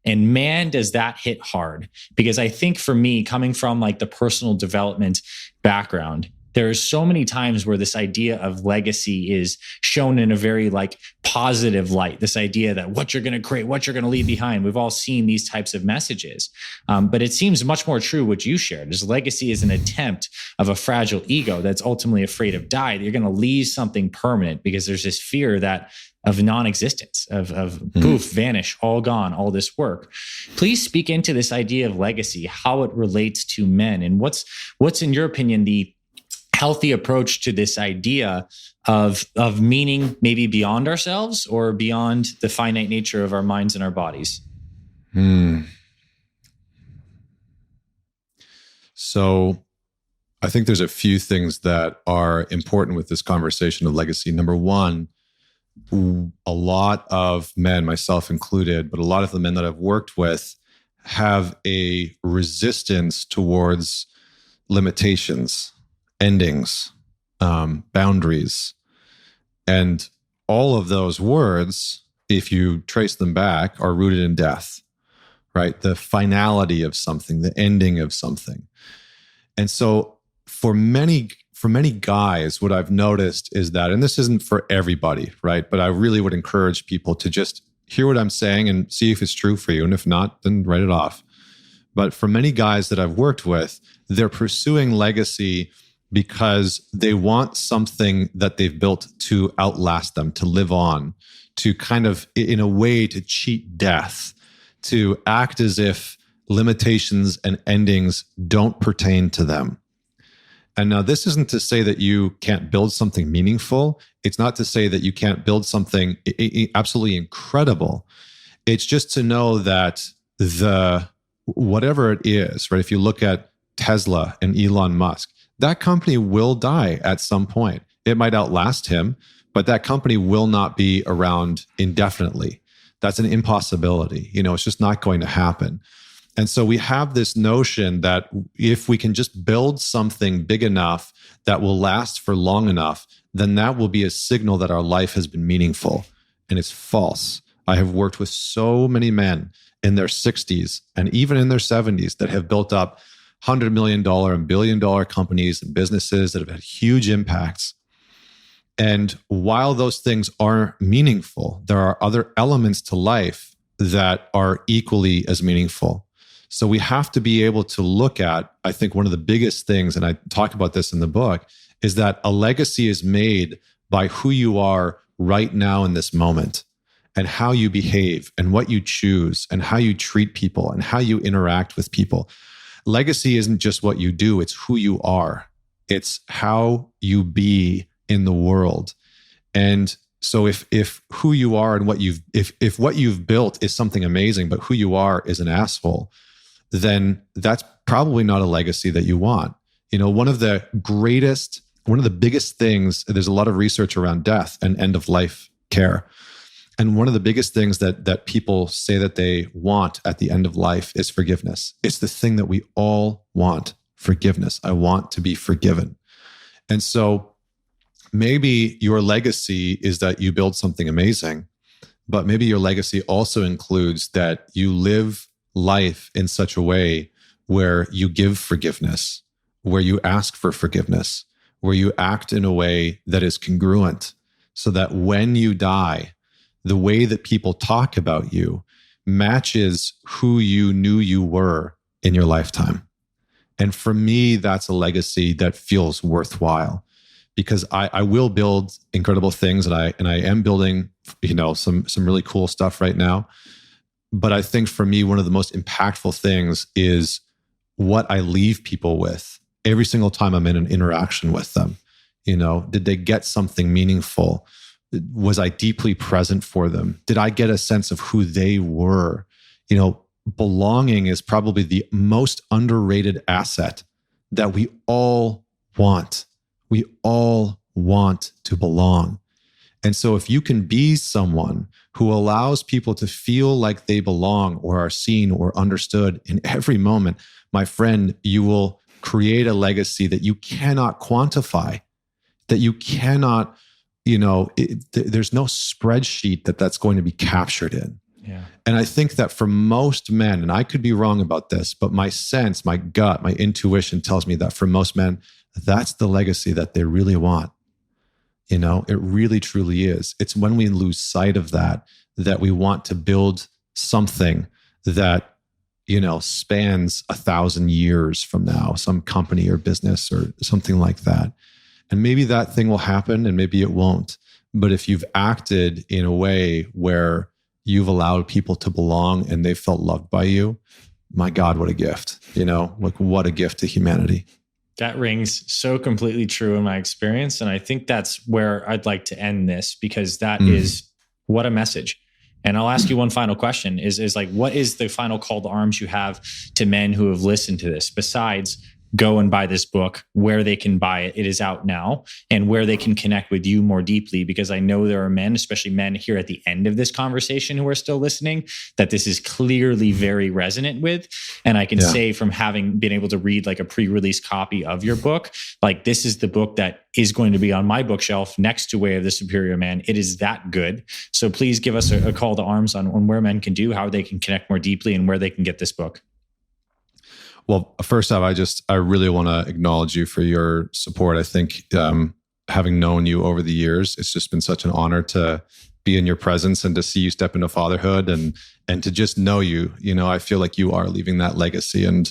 And man, does that hit hard. Because I think for me, coming from like the personal development background, there are so many times where this idea of legacy is shown in a very like positive light. This idea that what you're going to create, what you're going to leave behind. We've all seen these types of messages. But it seems much more true what you shared is legacy is an attempt of a fragile ego that's ultimately afraid of dying. You're going to leave something permanent because there's this fear that of non-existence, of poof, vanish, all gone, all this work. Please speak into this idea of legacy, how it relates to men, and what's in your opinion the healthy approach to this idea of meaning maybe beyond ourselves or beyond the finite nature of our minds and our bodies? So I think there's a few things that are important with this conversation of legacy. Number one, a lot of men, myself included, but a lot of the men that I've worked with have a resistance towards limitations, endings, boundaries. And all of those words, if you trace them back, are rooted in death, right? The finality of something, the ending of something. And so for many guys, what I've noticed is that, and this isn't for everybody, right? But I really would encourage people to just hear what I'm saying and see if it's true for you. And if not, then write it off. But for many guys that I've worked with, they're pursuing legacy because they want something that they've built to outlast them, to live on, to kind of, in a way, to cheat death, to act as if limitations and endings don't pertain to them. And now this isn't to say that you can't build something meaningful. It's not to say that you can't build something absolutely incredible. It's just to know that whatever it is, right? If you look at Tesla and Elon Musk, that company will die at some point. It might outlast him, but that company will not be around indefinitely. That's an impossibility. It's just not going to happen. And so we have this notion that if we can just build something big enough that will last for long enough, then that will be a signal that our life has been meaningful. And it's false. I have worked with so many men in their 60s and even in their 70s that have built up $100 million and billion-dollar companies and businesses that have had huge impacts. And while those things are meaningful, there are other elements to life that are equally as meaningful. So we have to be able to look at, I think one of the biggest things, and I talk about this in the book, is that a legacy is made by who you are right now in this moment and how you behave and what you choose and how you treat people and how you interact with people. Legacy isn't just what you do, it's who you are. It's how you be in the world. And so if who you are and if what you've built is something amazing, but who you are is an asshole, then that's probably not a legacy that you want. One of the biggest things, there's a lot of research around death and end of life care. And one of the biggest things that people say that they want at the end of life is forgiveness. It's the thing that we all want, forgiveness. I want to be forgiven. And so maybe your legacy is that you build something amazing, but maybe your legacy also includes that you live life in such a way where you give forgiveness, where you ask for forgiveness, where you act in a way that is congruent, so that when you die, the way that people talk about you matches who you knew you were in your lifetime. And for me, that's a legacy that feels worthwhile, because I will build incredible things, and I am building, some really cool stuff right now. But I think for me, one of the most impactful things is what I leave people with every single time I'm in an interaction with them. Did they get something meaningful? Was I deeply present for them? Did I get a sense of who they were? Belonging is probably the most underrated asset that we all want. We all want to belong. And so if you can be someone who allows people to feel like they belong or are seen or understood in every moment, my friend, you will create a legacy that you cannot quantify, that you cannot, there's no spreadsheet that's going to be captured in. Yeah. And I think that for most men, and I could be wrong about this, but my sense, my gut, my intuition tells me that for most men, that's the legacy that they really want. You know, it really truly is. It's when we lose sight of that we want to build something that, you know, spans 1,000 years from now, some company or business or something like that. And maybe that thing will happen and maybe it won't. But if you've acted in a way where you've allowed people to belong and they felt loved by you, my God, what a gift, you know, like what a gift to humanity. That rings so completely true in my experience. And I think that's where I'd like to end this, because that is what a message. And I'll ask you one final question is like, what is the final call to arms you have to men who have listened to this, besides go and buy this book, where they can buy it? It is out now, and where they can connect with you more deeply, because I know there are men, especially men here at the end of this conversation who are still listening, that this is clearly very resonant with. And I can say, from having been able to read like a pre-release copy of your book, like this is the book that is going to be on my bookshelf next to Way of the Superior Man. It is that good. So please give us a call to arms on where men can do, how they can connect more deeply, and where they can get this book. Well, first off, I really want to acknowledge you for your support. I think having known you over the years, it's just been such an honor to be in your presence and to see you step into fatherhood and to just know you. You know, I feel like you are leaving that legacy, and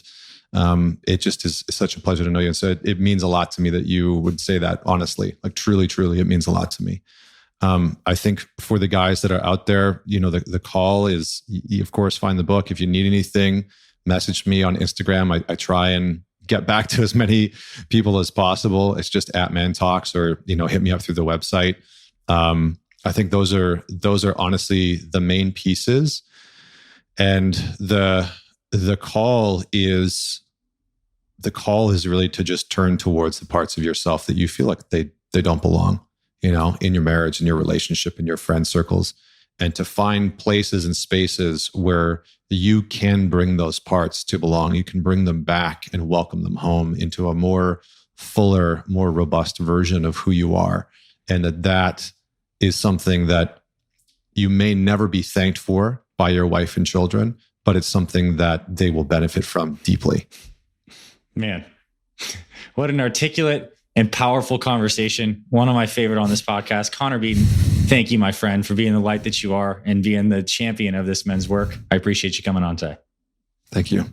it just is such a pleasure to know you. And so it means a lot to me that you would say that honestly, like truly, it means a lot to me. I think for the guys that are out there, you know, the call is, you of course, find the book. If you need anything, message me on Instagram. I try and get back to as many people as possible. It's just at ManTalks, or, you know, hit me up through the website. I think those are honestly the main pieces. And the call is really to just turn towards the parts of yourself that you feel like they don't belong, you know, in your marriage, in your relationship, in your friend circles, and to find places and spaces where you can bring those parts to belong. You can bring them back and welcome them home into a more fuller, more robust version of who you are. And that is something that you may never be thanked for by your wife and children, but it's something that they will benefit from deeply. Man, what an articulate and powerful conversation. One of my favorite on this podcast. Connor Beaton, thank you, my friend, for being the light that you are and being the champion of this men's work. I appreciate you coming on today. Thank you.